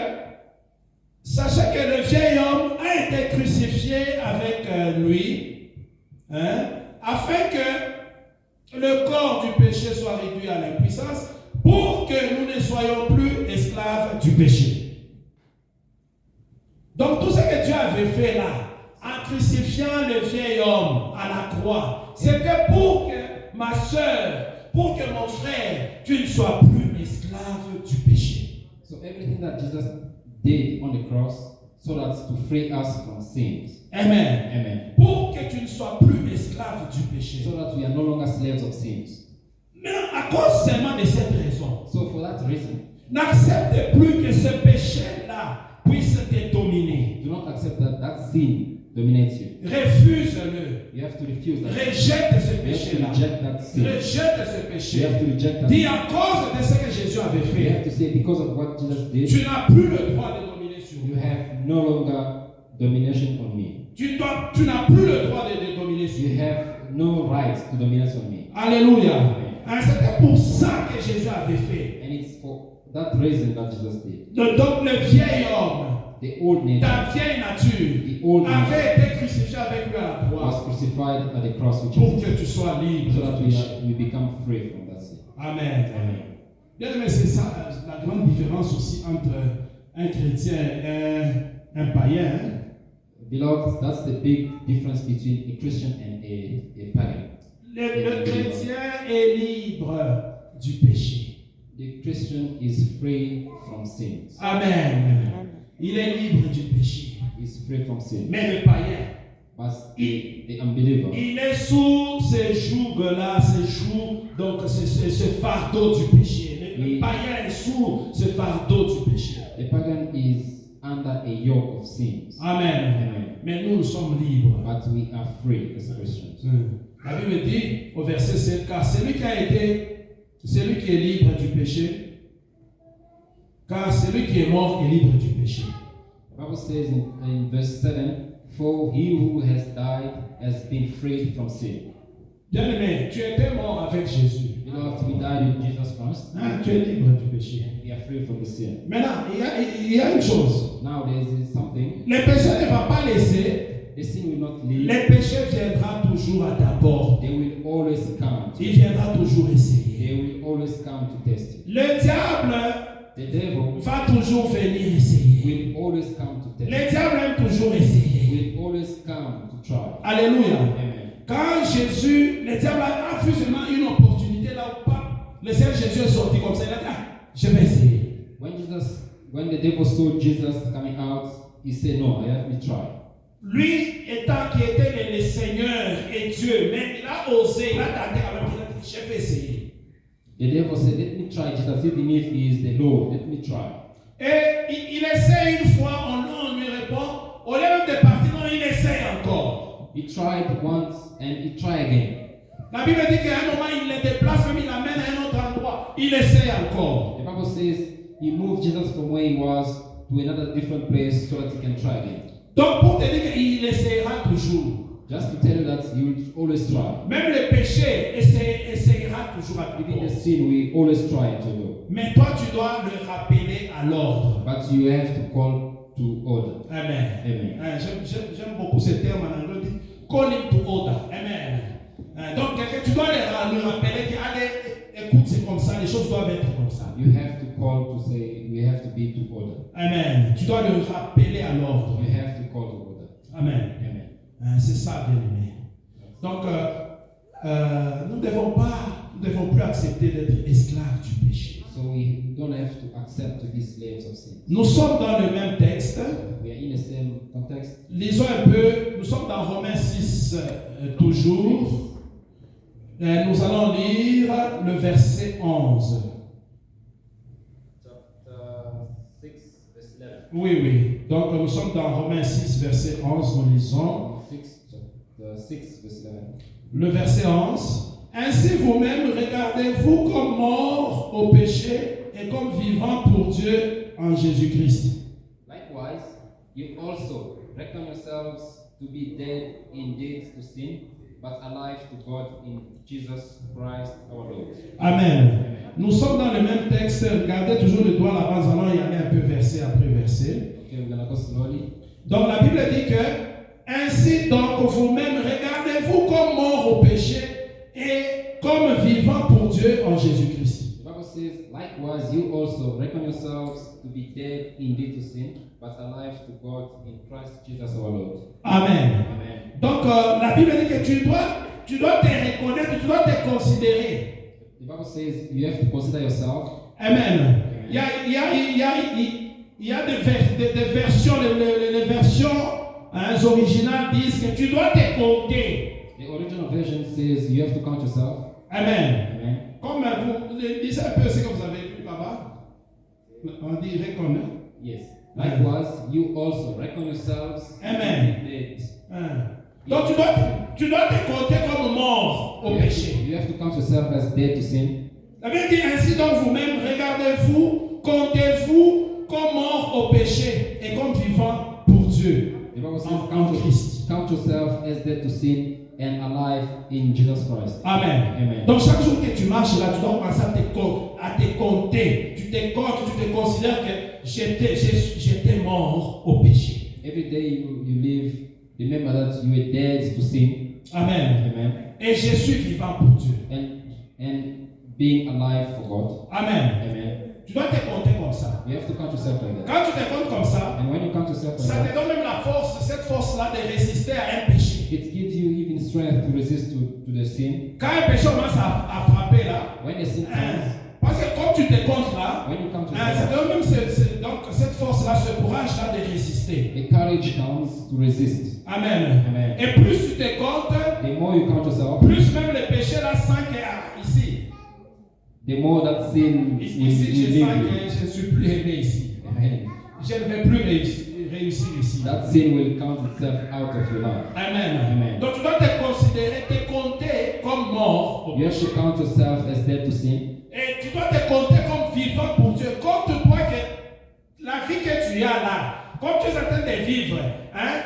A: sachez que le vieil homme a été crucifié avec lui, afin que le corps du péché soit réduit à l'impuissance, pour que nous ne soyons plus esclaves du péché. Donc tout ce que Dieu avait fait là, en crucifiant le vieil homme à la croix, c'était pour que ma soeur, pour que mon frère, tu ne sois plus esclave du péché.
D: So everything that Jesus did on the cross, so that to free us from sins.
A: Amen.
D: Amen.
A: Pour que tu ne sois plus esclave du péché.
D: So that we are no longer slaves of sins.
A: Mais à cause seulement de cette raison,
D: So for that reason,
A: n'accepte plus que ce péché-là puisse te dominer.
D: do not accept that sin dominates you.
A: Refuse-le.
D: You have to refuse that.
A: Rejette ce
D: You have to
A: péché-là.
D: reject that sin.
A: Rejette ce
D: You
A: péché.
D: have to reject that.
A: Dis à cause de ce que Jésus avait
D: You have
A: fait,
D: to say because of what Jesus did,
A: tu n'as plus le droit de dominer sur
D: you
A: moi.
D: have no longer domination on me.
A: Tu n'as plus le droit de dominer sur
D: You
A: moi.
D: have no right to dominate on me.
A: Alléluia. Hein, c'était pour ça que Jésus avait fait.
D: And it's for that reason that Jesus did.
A: Donc le vieil homme,
D: The old nature
A: ta vieille nature,
D: The old nature
A: avait été crucifié avec lui à la
D: was
A: croix
D: crucified at the cross with
A: pour
D: Jesus,
A: que tu sois libre.
D: so that
A: du péché.
D: we become free from that sin.
A: Amen.
D: Amen.
A: Bien aimé, c'est ça la grande différence aussi entre un chrétien et un païen. Hein?
D: Beloved, that's the big difference between a Christian and a pagan.
A: Le chrétien est libre du péché.
D: The Christian is free from sins.
A: Amen.
C: Amen.
A: Il est libre du péché.
D: Is free from sin.
A: Mais le païen,
D: But the unbeliever
A: il est sous ces jougs-là, donc ce fardeau du péché. Le
D: Oui.
A: païen est sous ce fardeau du péché.
D: The pagan is under a yoke of sins.
A: Amen.
D: Amen.
A: Mais nous sommes libres.
D: But we are free as Christians.
A: La Bible dit au verset 7, car celui qui est libre du péché, car celui qui est mort est libre du péché.
D: The Bible says in verse 7, for he who has died has been freed from sin.
A: Bien-aimé, tu étais mort avec Jésus.
D: Beloved, we died with Jesus Christ.
A: Hein, tu es libre du péché.
D: We are free from the sin.
A: Maintenant, il y a une chose.
D: Now there is something.
A: Le péché ne va pas laisser.
D: The sin will not leave.
A: Le péché viendra toujours à ta porte.
D: They will always come.
A: Il viendra toujours essayer.
D: They will always come to test you.
A: Le diable
D: The devil
A: va toujours venir essayer.
D: will always come to test
A: Le diable aime toujours essayer.
D: you. Will always come to try.
A: Alléluia.
D: Amen.
A: Quand Jésus, le diable a vu seulement une opportunité là où pas, le Seigneur Jésus est sorti comme ça, il a dit, je vais essayer.
D: When the devil saw Jesus coming out, he said, no, let me try.
A: Lui étant qui était le Seigneur et Dieu, mais il a osé, il a tenté quand même, il a dit, je vais essayer.
D: The devil said, let me try Jesus, even if he is the Lord, let me try.
A: Et il essaie une fois, on lui répond, au lieu même de partir, non, il essaie encore.
D: He tried once and he tried again.
A: La Bible dit qu'à un moment, il le déplace, même il l'amène à un autre endroit. Il essaie encore.
D: The Bible says he moved Jesus from where he was to another different place so that he can try again.
A: Donc, pour te dire qu'il essaiera toujours.
D: Just to tell you that he will always try.
A: Même le péché essaiera toujours à ta
D: Even the
A: porte.
D: sin, we always try to do.
A: Mais toi, tu dois le rappeler à l'ordre.
D: But you have to call to order.
A: Amen.
D: Amen.
A: J'aime beaucoup ce terme en anglais. Dit, call him to order. Amen. Donc, tu dois le rappeler que, allez, écoute, c'est comme ça, les choses doivent être comme ça.
D: You have to call to say, we have to be to order.
A: Amen. Tu dois le rappeler à l'ordre.
D: You have to call to order.
A: Amen.
D: Amen.
A: C'est ça, bien aimé. Donc, nous ne devons plus accepter d'être esclaves du péché.
D: So we don't have to accept to be slaves of sin.
A: Nous sommes dans le même texte.
D: We are in the same context.
A: Lisons un peu. Nous sommes dans Romains 6 toujours. Nous allons lire le verset 11.
D: Chapter 6, verse 11.
A: Oui. Donc, nous sommes dans Romains 6, verset 11. Nous lisons.
D: Chapter 6, verse 11.
A: Le verset 11. Ainsi vous-même, regardez-vous comme morts au péché et comme vivants pour Dieu en Jésus-Christ.
D: Likewise, you also reckon yourselves to be dead indeed to sin, but alive to God in Jesus Christ our Lord.
A: Amen. Nous sommes dans le même texte. Regardez toujours le doigt là-bas. Nous allons y aller un peu verset après verset.
D: Okay, we're gonna go slowly.
A: Donc la Bible dit que ainsi donc vous-même regardez-vous comme morts au péché et comme vivants pour Dieu en Jésus-Christ.
D: The Bible says, likewise, you also reckon yourselves to be dead indeed to sin, but alive to God in Christ Jesus our Lord.
A: Amen.
D: Amen.
A: Donc la Bible dit que tu dois te reconnaître, tu dois te considérer.
D: The Bible says you have to consider yourself.
A: Amen. il y a des versions, les versions originales disent que tu dois te compter.
D: The original version says you have to count yourself.
A: Amen.
D: Amen.
A: Comme vous lisez un peu ce que vous avez lu là-bas, on dit reconnaître.
D: Yes. Likewise, you also reckon yourselves
A: Amen.
D: dead.
A: Donc tu dois te compter comme mort au péché.
D: You have to count yourself as dead to sin.
A: La Bible dit ainsi donc vous-même, regardez-vous, comptez-vous comme mort au péché et comme vivant pour Dieu.
D: The Bible says,
A: En Christ.
D: count yourself as dead to sin and alive in Jesus Christ.
A: Amen.
D: Amen.
A: Donc chaque jour que tu marches là, tu dois commencer à te compter. Tu te comptes, tu te considères que j'étais mort au péché.
D: Every day you live, remember that you were dead to sin.
A: Amen.
D: Amen.
A: Et je suis vivant pour Dieu.
D: And being alive for God.
A: Amen.
D: Amen.
A: Tu dois te compter comme ça.
D: You have to count yourself like that.
A: Quand tu te comptes comme ça,
D: And when you count yourself like
A: ça te
D: that,
A: donne même la force, cette force-là de résister à un péché.
D: it gives you even strength to resist to the sin.
A: Quand un péché commence à frapper là,
D: When the sin comes,
A: parce que quand tu te comptes là,
D: when you count
A: ça
D: yourself,
A: donne même donc cette force-là, ce courage-là de résister.
D: the courage comes to resist.
A: Amen.
D: Amen.
A: Et plus tu te comptes,
D: The more you count yourself,
A: plus même le péché là sent que ici.
D: the more that sin will
A: Ici, je sens
D: leave you.
A: que je ne suis plus aimé ici.
D: Amen.
A: Je ne vais plus réussir ici.
D: That sin will count itself out of your life.
A: Amen.
D: Amen.
A: Donc tu dois te considérer, te compter comme mort au
D: You have to
A: péché.
D: count yourself as dead to sin.
A: Et tu dois te compter comme vivant pour Dieu. Compte-toi que la vie que tu as là, comme tu es en train de vivre,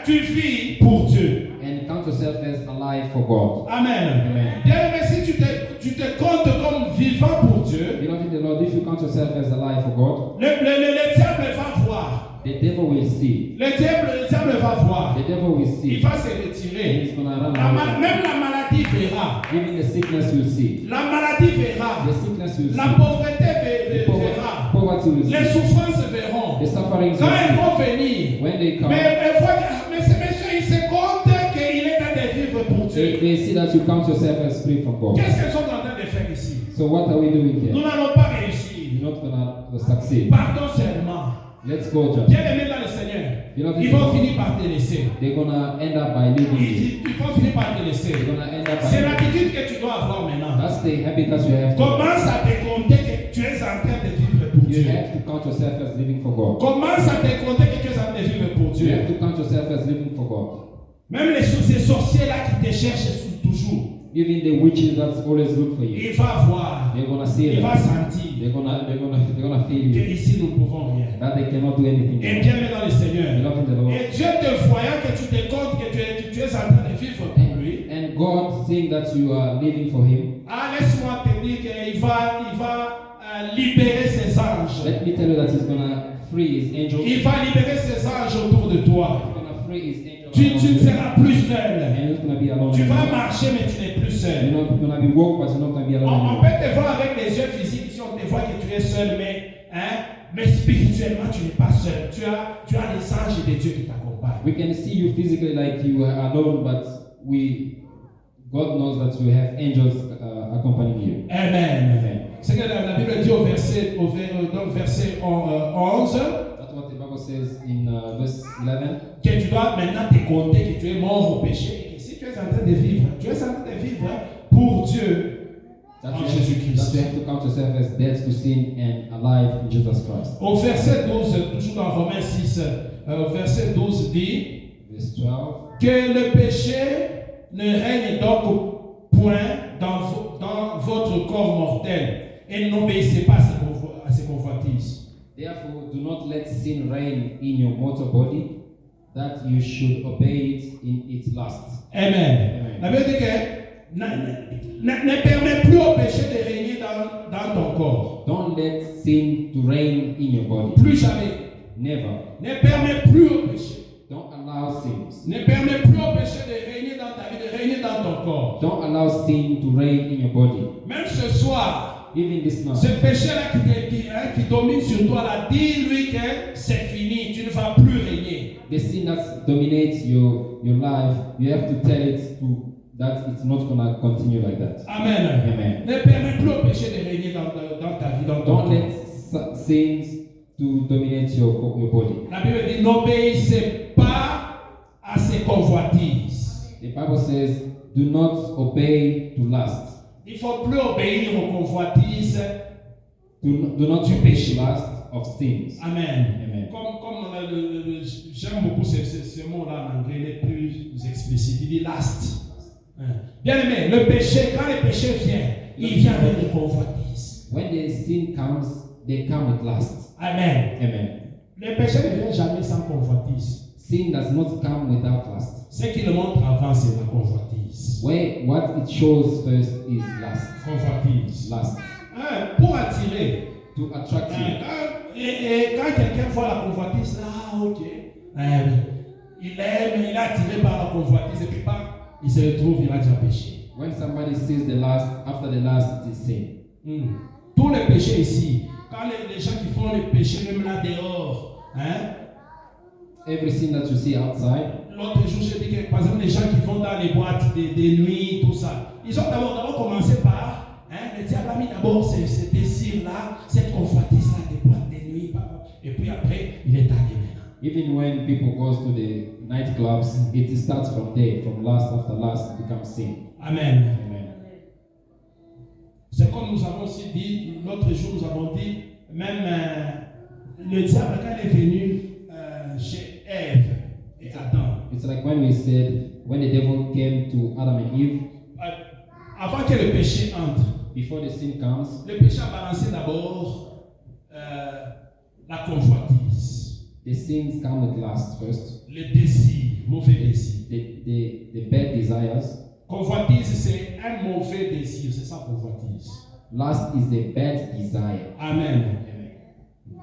A: tu vis pour Dieu.
D: And count yourself as alive for God.
A: Amen.
D: Amen.
A: Bien aimé, si tu te comptes comme vivant pour Dieu,
D: Beloved in the Lord, if you count yourself as alive for God,
A: le diable va voir.
D: the devil will see.
A: Le diable va voir.
D: The devil will
A: Il
D: see.
A: va se
D: And
A: retirer.
D: he's going to run away.
A: Même la maladie verra.
D: Even the sickness will see.
A: La maladie verra.
D: The sickness will
A: La
D: see.
A: pauvreté
D: The
A: verra.
D: poverty will
A: Les
D: see.
A: souffrances verront.
D: The sufferings
A: Quand elles
D: will
A: vont venir,
D: see. When they come,
A: mais elles voient que ce monsieur, il se compte qu'il est en train de vivre pour Dieu.
D: they see that you count yourself as free from God.
A: Qu'est-ce qu'elles sont en train de faire ici?
D: So what are we doing
A: Nous
D: here?
A: n'allons pas réussir.
D: You're not going to succeed.
A: Pardon seulement.
D: Let's go, just.
A: Bien aimé dans le Seigneur, ils vont finir par te laisser.
D: They're going to end up by leaving you.
A: Ils vont finir par te laisser.
D: They're going to end up
A: C'est
D: by
A: l'attitude que tu dois avoir maintenant.
D: That's the habit that you have to.
A: Commence à te compter que tu es en train de vivre pour
D: You
A: Dieu.
D: have to count yourself as living for God.
A: Commence à te compter que tu es en train de vivre pour
D: You have
A: Dieu.
D: to count yourself as living for God.
A: Même ces sorciers-là qui te cherchent toujours,
D: Even the witches that always look for you,
A: il va voir,
D: they're gonna see
A: il va
D: that.
A: sentir
D: They're gonna feel
A: que
D: you.
A: ici nous ne pouvons rien.
D: That they cannot do anything.
A: Et bien aimé dans le Seigneur.
D: Beloved in the Lord.
A: Et Dieu te voyant que tu te comptes que tu es en train de vivre pour lui.
D: And God, seeing that you are living for Him,
A: Laisse-moi te dire qu'il va libérer ses anges.
D: let me tell you that He's gonna free His angels.
A: Il va libérer ses anges autour de toi.
D: He's gonna free His angels.
A: Tu
D: around
A: ne
D: you.
A: seras plus seul.
D: And you're not gonna be alone.
A: Tu vas
D: anymore.
A: marcher mais tu n'es plus
D: You're
A: seul.
D: not gonna be woke, but you're not gonna be alone.
A: On
D: anymore.
A: peut te voir avec les yeux physiques si on te voit que tu es seul, mais spirituellement tu n'es pas seul. Tu as les anges de Dieu qui t'accompagnent.
D: We can see you physically like you are alone, but God knows that you have angels accompanying you.
A: Amen.
D: Amen.
A: C'est que la Bible dit au verset 11,
D: That's what the Bible says in verse 11.
A: que tu dois maintenant te compter que tu es mort au péché et que si tu es en train de vivre, tu es en train de vivre pour Dieu
D: That
A: en
D: you
A: Jésus-Christ.
D: have to count yourself as dead to sin and alive in Jesus Christ.
A: Au verset 12, toujours dans Romains 6, verset 12 dit
D: Verse 12.
A: que le péché ne règne donc point dans votre corps mortel et n'obéissez pas à ses convoitises.
D: Therefore, do not let sin reign in your mortal body, that you should obey it in its lust.
A: Amen. La Bible dit que ne permets plus au péché de régner dans ton corps.
D: Don't let sin to reign in your body.
A: Plus jamais.
D: Never.
A: Ne permets plus au péché.
D: Don't allow sins.
A: Ne permets plus au péché de régner dans ta vie, de régner dans ton corps.
D: Don't allow sin to reign in your body.
A: Même ce soir,
D: Even this night.
A: ce péché-là qui domine sur toi, là, dis-lui que c'est fini, tu ne vas plus régner.
D: The sin that dominates your life, you have to tell it that it's not going to continue like that.
A: Amen.
D: Amen.
A: Ne permets plus au péché de régner dans ta vie, dans ton
D: Don't
A: corps.
D: let sins to dominate your body.
A: La Bible dit n'obéissez pas à ces convoitises.
D: The Bible says, do not obey to lust.
A: Il ne faut plus obéir aux convoitises.
D: Do not obey to lust of sins.
A: Amen.
D: Amen.
A: J'aime beaucoup ce mot-là en anglais, il est plus explicite. Il dit lust. Bien aimé, le péché, quand le péché vient, il vient avec des convoitises.
D: When the sin comes, they come with lust.
A: Amen.
D: Amen.
A: Le péché ne vient jamais sans convoitise.
D: Sin does not come without lust.
A: Ce qui le montre avant, c'est la convoitise.
D: What it shows first is lust.
A: Convoitise.
D: Lust.
A: Pour attirer.
D: To attract you.
A: Quand quelqu'un voit la convoitise, ok. Il aime, il est attiré par la convoitise et puis il se retrouve, il a déjà péché.
D: When somebody sees the lust, after the lust, it is sin.
A: Tous les péchés ici, quand les gens qui font les péchés, même là dehors,
D: every sin that you see outside.
A: L'autre jour, j'ai dit que, par exemple, les gens qui vont dans les boîtes des nuits, tout ça, ils ont d'abord commencé par, le diable a mis d'abord ce désir-là, cette convoitise-là des boîtes des nuits, et puis après, il est allé maintenant.
D: Even when people go to the nightclubs, it starts from there, from lust after lust, it becomes sin.
A: Amen.
D: Amen.
A: C'est comme nous avons aussi dit, l'autre jour, nous avons dit, même le diable, quand il est venu chez Ève et Adam.
D: It's like when we said, when the devil came to Adam and Eve,
A: avant que le péché entre,
D: before the sin comes,
A: le péché a balancé d'abord la convoitise.
D: the sins come with lust first.
A: Le désir, mauvais désir.
D: The bad desires.
A: Convoitise, c'est un mauvais désir, c'est ça convoitise.
D: Lust is the bad desire.
A: Amen.
D: Amen.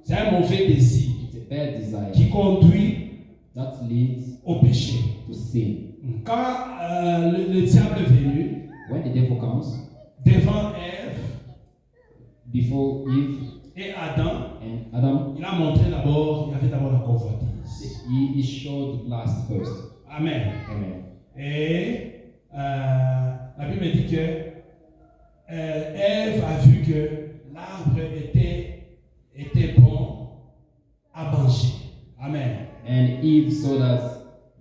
A: C'est un mauvais désir
D: It's a bad desire
A: qui conduit
D: that leads
A: au péché.
D: to sin.
A: Quand le diable est venu,
D: When the devil comes,
A: devant Ève
D: before Eve
A: et Adam,
D: and Adam,
A: il a montré d'abord, il y avait d'abord la convoitise.
D: he showed lust first.
A: Amen.
D: Amen.
A: Et la Bible dit que Ève a vu que l'arbre était bon à manger. Amen.
D: And Eve saw that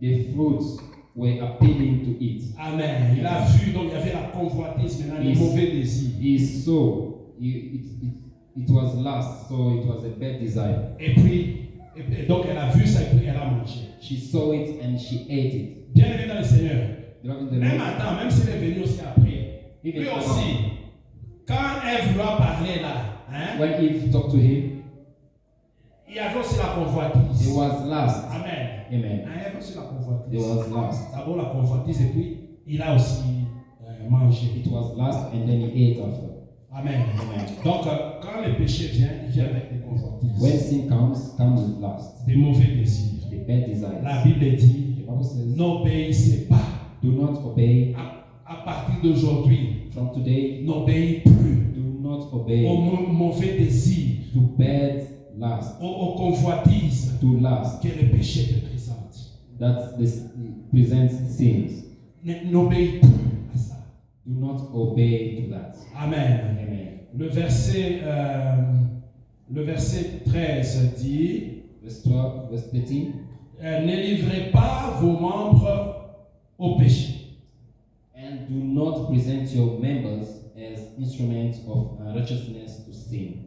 D: the fruits were appealing to eat.
A: Amen. Il a vu, donc il y avait la convoitise, maintenant les mauvais désirs.
D: He saw it was lust, so it was a bad desire.
A: Et puis, donc elle a vu ça et puis elle a mangé.
D: She saw it and she ate it.
A: Bien aimé dans le Seigneur.
D: Beloved in the
A: Même
D: Lord,
A: Adam, même s'il est venu aussi après,
D: Even
A: lui
D: Adam.
A: aussi, quand Ève lui a parlé là,
D: when Eve talked to him,
A: il y avait aussi la convoitise.
D: it was lust.
A: Amen.
D: Amen.
A: Il y avait aussi la
D: It
A: convoitise.
D: was lust.
A: D'abord la convoitise et puis il a aussi mangé.
D: It was lust and then he ate after.
A: Amen.
D: Amen.
A: Donc quand le péché vient, il vient avec des convoitises.
D: When sin comes with lust,
A: Des mauvais désirs.
D: the bad desires.
A: La Bible dit,
D: The Bible says,
A: n'obéissez pas.
D: do not obey
A: À partir d'aujourd'hui,
D: from today.
A: n'obéis plus
D: Do not
A: aux
D: obey
A: mauvais désirs,
D: to bad lust,
A: aux convoitises
D: to lust
A: que le péché te présente.
D: that presents sins.
A: N'obéis plus à ça.
D: Do not obey to that.
A: Amen.
D: Amen.
A: Le verset 13 dit,
D: Verse 12, verse 13.
A: ne livrez pas vos membres au péché.
D: And do not present your members as instruments of unrighteousness to sin,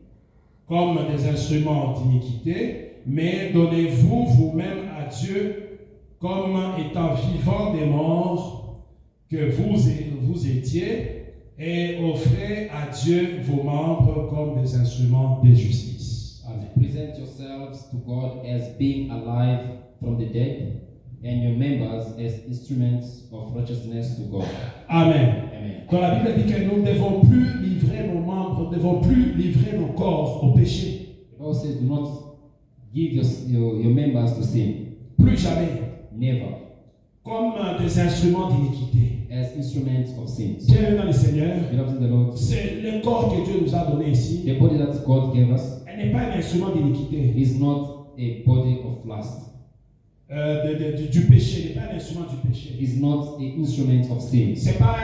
A: Comme des instruments d'iniquité, mais donnez-vous vous-même à Dieu comme étant vivants des morts que vous étiez, et offrez à Dieu vos membres comme des instruments de justice. Amen.
D: present yourselves to God as being alive from the dead, and your members as instruments of righteousness to God.
A: Amen.
D: Amen.
A: Dans la Bible dit que nous ne devons plus livrer nos membres, nous ne devons plus livrer nos corps au péché.
D: The Bible says, do not give your members to sin.
A: Plus jamais.
D: Never.
A: Comme des instruments d'iniquité.
D: As instruments of sins.
A: Bien dans le Seigneur,
D: Beloved in the Lord,
A: c'est le corps que Dieu nous a donné ici.
D: the body that God gave us
A: Elle n'est pas un instrument d'iniquité.
D: is not a body of lust.
A: Du péché, n'est pas un instrument du péché.
D: Is not an instrument of sin.
A: C'est pas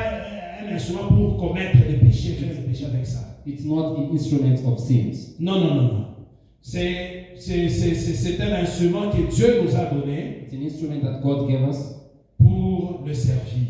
A: un instrument pour commettre des péchés, faire des péchés avec ça.
D: It's not an instrument of sins.
A: Non, non, non, non. C'est un instrument que Dieu nous a donné
D: It's an instrument that God gave us
A: pour le servir,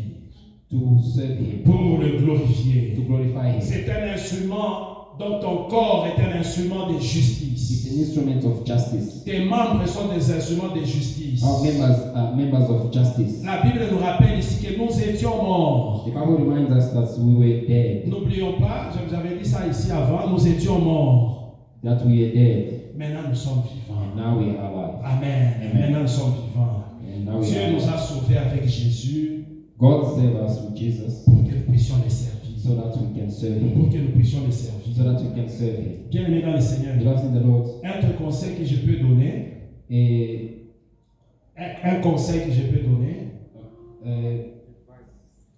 D: to serve Him,
A: pour le glorifier.
D: to glorify Him.
A: C'est un instrument dont ton corps est un instrument de
D: It's
A: justice.
D: an instrument of justice.
A: Tes membres sont des instruments de justice.
D: Our members are members of justice.
A: La Bible nous rappelle ici que nous étions morts.
D: The Bible reminds us that we were dead,
A: N'oublions pas, j'avais dit ça ici avant, nous étions morts.
D: that we are dead,
A: Maintenant nous sommes vivants.
D: and now we are alive.
A: Amen.
D: Amen.
A: Maintenant nous sommes vivants.
D: And now we
A: Dieu
D: are
A: nous
D: alive.
A: a sauvés avec Jésus
D: God saved us with Jesus
A: pour que nous puissions les servir.
D: so that we can serve
A: Pour
D: Him,
A: que nous puissions les servir.
D: so that we can serve Him.
A: Bien aimé dans le Seigneur,
D: Beloved in the Lord,
A: un conseil que je peux donner,
D: a,
A: un conseil que je peux donner,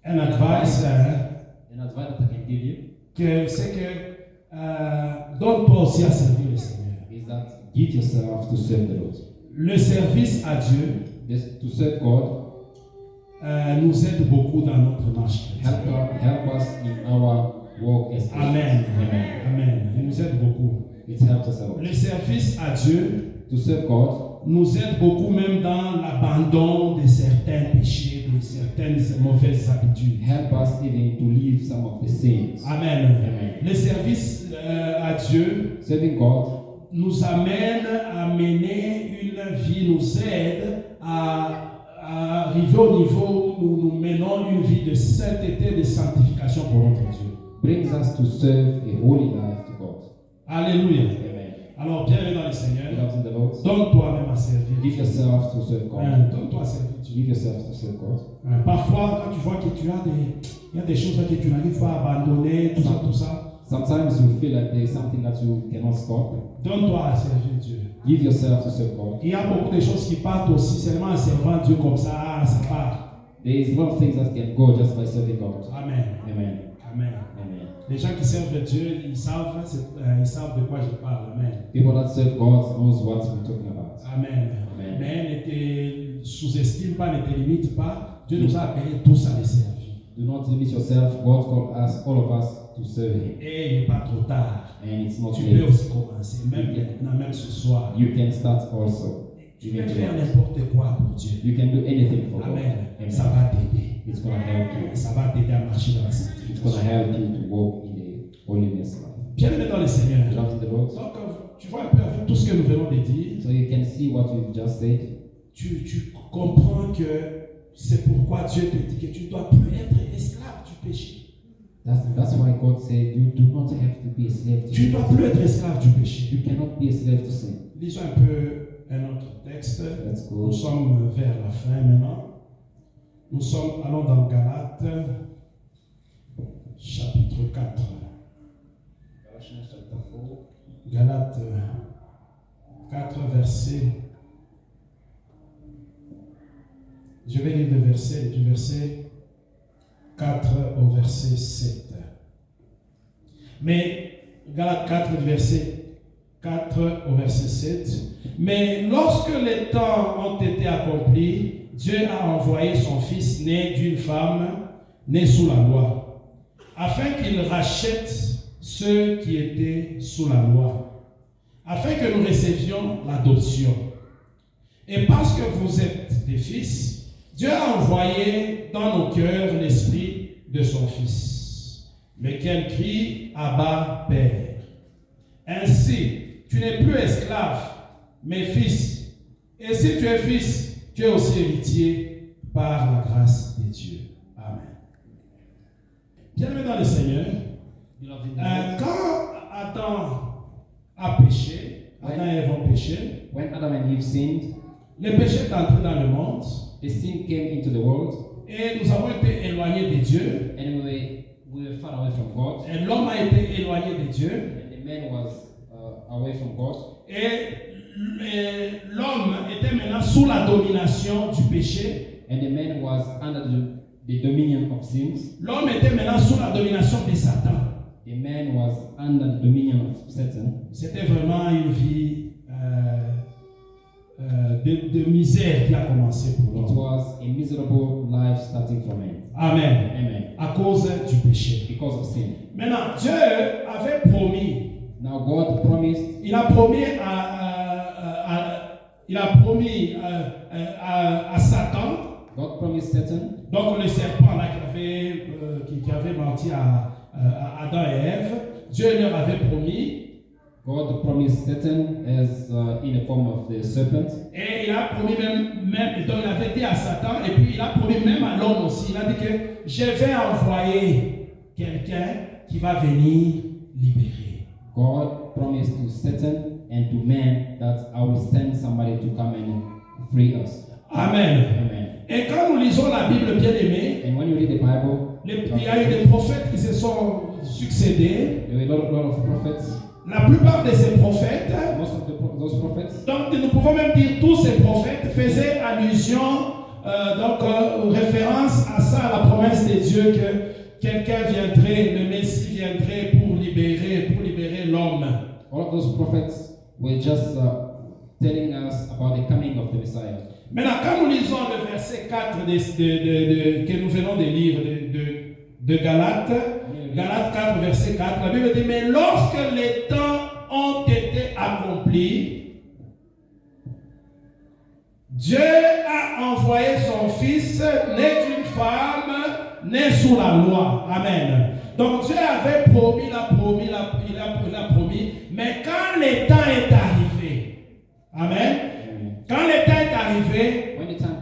A: un advice,
D: an advice that I can give you
A: c'est que donne-toi aussi à servir le Seigneur.
D: is that give yourself to serve the Lord.
A: Le service à Dieu
D: To serve God
A: nous aide beaucoup dans notre marche chrétienne.
D: help us in our walk as Christians.
A: Amen.
D: Amen.
A: Amen. Il nous aide beaucoup.
D: It helps us a lot.
A: Le service à Dieu
D: To serve God
A: nous aide beaucoup même dans l'abandon de certains péchés, de certaines mauvaises habitudes.
D: help us even to leave some of the sins.
A: Amen.
D: Amen.
A: Le service à Dieu
D: Serving God
A: nous amène à mener une vie, nous aide à arriver au niveau où nous menons une vie de sainteté, de sanctification pour notre Dieu.
D: brings us to serve a holy life to God.
A: Alléluia.
D: Amen.
A: Alors, bienvenue dans le Seigneur.
D: Beloved in the Lord,
A: Donne-toi même à servir.
D: give yourself to serve God.
A: Donne-toi à servir Dieu.
D: Give yourself to serve God.
A: Parfois, quand tu vois que il y a des choses que tu n'arrives pas à abandonner, tout ça,
D: Sometimes you feel like there's something that you cannot stop.
A: donne-toi à servir Dieu.
D: Give yourself to serve God.
A: Il y a beaucoup de choses qui partent aussi seulement en servant Dieu comme ça, ça part.
D: There is a lot of things that can go just by serving God.
A: Amen.
D: Amen.
A: Amen.
D: Amen.
A: Les gens qui servent Dieu, ils savent de quoi je parle. Amen.
D: People that serve God knows what we're talking about.
A: Amen.
D: Amen.
A: Mais ne te sous-estime pas, ne te limite pas. Dieu nous a appelés tous à les servir.
D: Do not limit yourself. God called us, all of us, to serve Him.
A: Et il n'est pas trop tard.
D: And it's not
A: Tu peux
D: late.
A: aussi commencer, même maintenant, même ce soir.
D: You can start also.
A: Tu peux faire n'importe quoi pour Dieu.
D: You can do anything for God.
A: Amen.
D: Amen.
A: Ça va t'aider.
D: It's going to help you.
A: Ça va t'aider à marcher dans la
D: It's going to
A: sanctification.
D: help you to walk in the holiness life.
A: Bienvenue dans le Seigneur.
D: Beloved in the Lord,
A: Donc, tu vois un peu avec tout ce que nous venons de dire,
D: so you can see what we've just said.
A: tu comprends que c'est pourquoi Dieu te dit que tu ne dois plus être esclave du péché.
D: That's why God said you do not have to be a slave to
A: Tu ne dois
D: sin.
A: plus être esclave du péché.
D: You cannot be a slave to sin.
A: Lisons un peu un autre texte.
D: Let's go.
A: Nous sommes vers la fin maintenant. Allons dans Galates, chapitre 4.
D: Galatians chapter 4.
A: Galates 4, verset. Je vais lire du verset 4 au verset 7. Mais, Galates 4, du verset 4 au verset 7. Mais lorsque les temps ont été accomplis, Dieu a envoyé son Fils né d'une femme, né sous la loi, afin qu'il rachète ceux qui étaient sous la loi, afin que nous recevions l'adoption. Et parce que vous êtes des fils, Dieu a envoyé dans nos cœurs l'esprit de son Fils, lequel crie Abba, Père. Ainsi, tu n'es plus esclave, mais fils. Et si tu es fils, tu es aussi héritier par la grâce de Dieu. Amen. Bien-aimé dans le Seigneur, quand Adam a péché, Adam et Ève ont péché,
D: When Adam and Eve sinned,
A: le péché est entré dans le monde
D: the sin came into the world,
A: et nous avons été éloignés de Dieu.
D: and we were far away from God,
A: Et l'homme a été éloigné de Dieu.
D: and the man was away from God,
A: Et l'homme était maintenant sous la domination du péché.
D: and the man was under the dominion of sins.
A: L'homme était maintenant sous la domination de Satan.
D: The man was under the dominion of Satan.
A: C'était vraiment une vie de misère qui a commencé pour
D: It
A: l'homme.
D: was a miserable life starting from man.
A: Amen.
D: Amen.
A: À cause du péché.
D: Because of sin.
A: Maintenant, Dieu avait promis
D: Now God promised,
A: Il a promis à Satan,
D: God promised Satan,
A: donc le serpent là qui avait menti à Adam et Ève, Dieu leur avait promis,
D: God promised Satan as in the form of the serpent.
A: et il a promis même, donc il avait dit à Satan, et puis il a promis même à l'homme aussi, il a dit que je vais envoyer quelqu'un qui va venir libérer.
D: God promised to Satan and to man that I will send somebody to come and free us.
A: Amen.
D: Amen.
A: Et quand nous lisons la Bible, bien aimée,
D: And when you read the Bible,
A: il y a eu des prophètes qui se sont succédés.
D: there were a lot of prophets.
A: La plupart de ces prophètes,
D: Most of those prophets,
A: donc nous pouvons même dire tous ces prophètes, faisaient allusion, référence à ça, à la promesse de Dieu que quelqu'un viendrait, le Messie viendrait pour libérer l'homme.
D: all of those prophets were just telling us about the coming of the Messiah.
A: Maintenant, quand nous lisons le verset 4 que nous venons de lire de Galates, Galates 4, verset 4, la Bible dit, mais lorsque les temps ont été accomplis, Dieu a envoyé son Fils, né d'une femme, né sous la loi. Amen. Donc Dieu avait promis, il a promis, mais quand le temps est arrivé, Amen. Quand le temps est arrivé,
D: When the time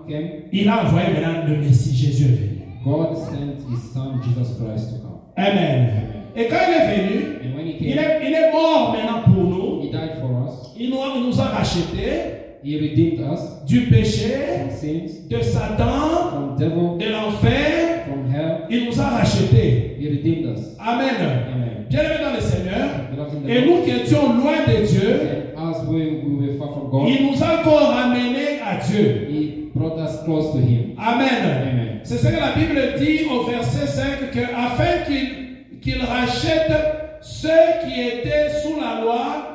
D: came,
A: il a envoyé maintenant le Messie, Jésus est venu.
D: God sent His Son Jesus Christ to come.
A: Amen. Et quand il est venu,
D: And when He
A: il
D: came,
A: est mort maintenant pour nous.
D: He died for us.
A: Il nous a rachetés
D: He redeemed us
A: du péché,
D: from sins,
A: de Satan,
D: from devil,
A: de l'enfer.
D: from hell.
A: Il nous a rachetés.
D: He redeemed us.
A: Amen.
D: Amen.
A: Bien-aimés dans le Seigneur,
D: Beloved in the
A: et
D: Lord,
A: nous qui étions loin de Dieu,
D: and as we were far from God,
A: il nous a encore ramenés à Dieu.
D: He brought us close to Him.
A: Amen.
D: Amen.
A: C'est ce que la Bible dit au verset 5, que afin qu'il rachète ceux qui étaient sous la loi,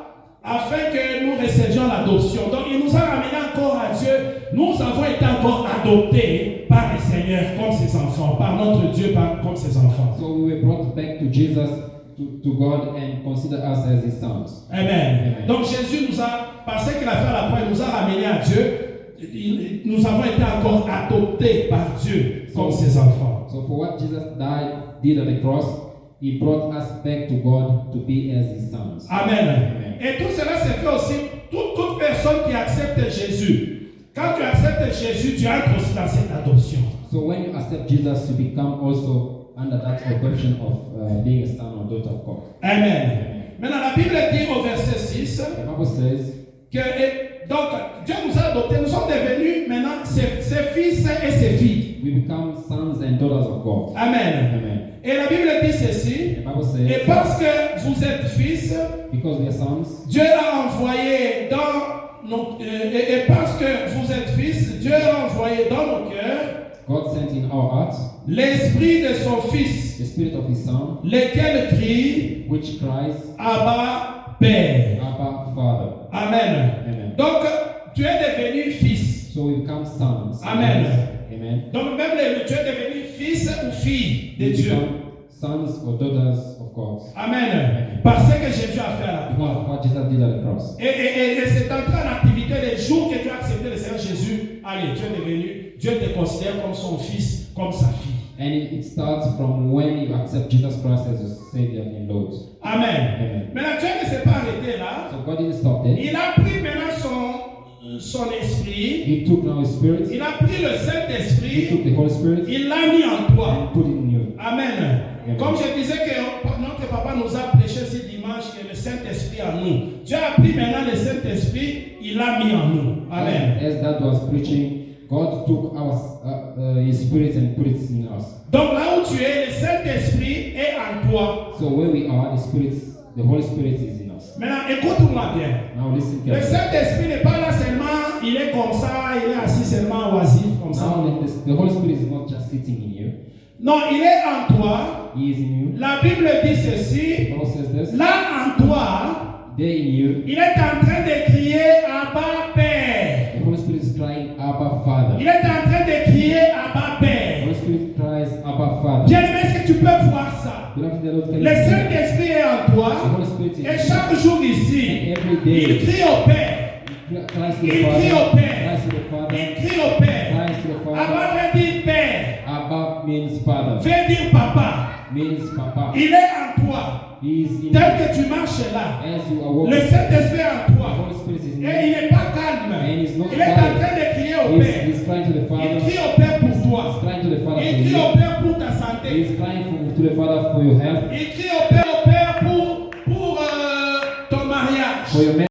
A: afin que nous recevions l'adoption. Donc il nous a ramenés encore à Dieu. Nous avons été encore adoptés par le Seigneur comme ses enfants, par notre Dieu comme ses enfants.
D: So we were brought back to Jesus, to God, and consider us as His sons.
A: Amen.
D: Amen.
A: Donc Jésus nous a, parce qu'il a fait la croix, il nous a ramenés à Dieu. Nous avons été encore adoptés par Dieu comme ses enfants.
D: So for what Jesus did on the cross, He brought us back to God to be as His sons.
A: Amen.
D: Amen.
A: Et tout cela se fait aussi, toute personne qui accepte Jésus. Quand tu acceptes Jésus, tu entres aussi dans cette adoption.
D: So when you accept Jesus, you become also under that adoption of being a son or daughter of God.
A: Amen. Maintenant, la Bible dit au verset 6
D: The Bible says,
A: que donc Dieu nous a adoptés, nous sommes devenus maintenant ses fils et ses filles.
D: we become sons and daughters of God.
A: Amen.
D: Amen.
A: Et la Bible dit ceci,
D: The Bible
A: et
D: says,
A: parce que vous êtes fils,
D: because we are sons,
A: Dieu a envoyé et parce que vous êtes fils, Dieu a envoyé dans nos cœurs
D: God sent in our hearts
A: l'esprit de son fils,
D: the Spirit of His Son,
A: lequel crie
D: which cries,
A: Abba, Père.
D: Abba, Father.
A: Amen.
D: Amen.
A: Donc, tu es devenu fils.
D: So we become sons.
A: Amen.
D: Amen.
A: Donc, même tu es devenu fils ou fille de
D: We
A: Dieu.
D: become sons or daughters of God.
A: Amen. Parce que Jésus a fait à la croix.
D: What Jesus did at the cross.
A: Et c'est entré en activité les jours que tu as accepté le Seigneur Jésus. Allez, tu es devenu, Dieu te considère comme son fils, comme sa fille.
D: And it starts from when you accept Jesus Christ as your Savior and Lord.
A: Amen.
D: Amen.
A: Maintenant, Dieu ne s'est pas arrêté là.
D: So God didn't stop there.
A: Il a pris maintenant son esprit.
D: He took now His Spirit.
A: Il a pris le
D: He
A: Saint-Esprit.
D: took the Holy Spirit
A: Il l'a mis en toi.
D: and put it in you.
A: Amen.
D: Amen.
A: Comme je disais que notre papa nous a prêché ce dimanche que le Saint-Esprit en nous. Dieu a pris maintenant le Saint-Esprit, il l'a mis en nous. Amen.
D: As that was preaching, God took His Spirit and put it in us.
A: Donc là où tu es, le Saint-Esprit est en toi.
D: So where we are, the Holy Spirit is in us.
A: Maintenant, écoute-moi bien.
D: Now listen
A: Le
D: carefully.
A: Saint-Esprit n'est pas là seulement, il est comme ça, il est assis seulement oisif comme ça.
D: Now the Holy Spirit is not just sitting in you.
A: Non, il est en toi.
D: He is in you.
A: La Bible dit
D: The
A: ceci.
D: Bible says this.
A: Là en toi,
D: There in you,
A: il est en train de crier Abba Père.
D: the Holy Spirit is crying, Abba Father.
A: Il est en train de crier Abba
D: The
A: Père.
D: Holy Spirit cries, Abba Father.
A: Bien-aimé, est-ce que tu peux voir ça?
B: Beloved, the Lord can
A: Le Saint-Esprit est en
B: The
A: toi.
B: Holy Spirit
A: Et
B: is
A: chaque jour ici,
B: and every
A: il
B: day.
A: crie au Père.
B: Christ to
A: Il
B: the
A: crie
B: Father.
A: au Père.
B: Christ to the Father.
A: Il crie au Père.
B: Christ to the Father.
A: Avant de dire Père,
B: Abba means Father.
A: fais dire Papa.
B: Means Papa.
A: Il est en toi.
B: He is in
A: Tel que tu marches là,
B: as you are
A: le
B: walking.
A: Saint-Esprit est en
B: The
A: toi.
B: Holy Spirit is in
A: Et
B: you.
A: il n'est pas calme.
B: And he's not
A: Il est en train
B: quiet.
A: de crier au Père.
B: He's crying to the
A: Il
B: Father.
A: crie au Père pour toi.
B: He's crying to the Father
A: Il
B: for
A: crie
B: you.
A: au Père pour ta santé.
B: He's crying to the Father for your health.
A: Il crie au Père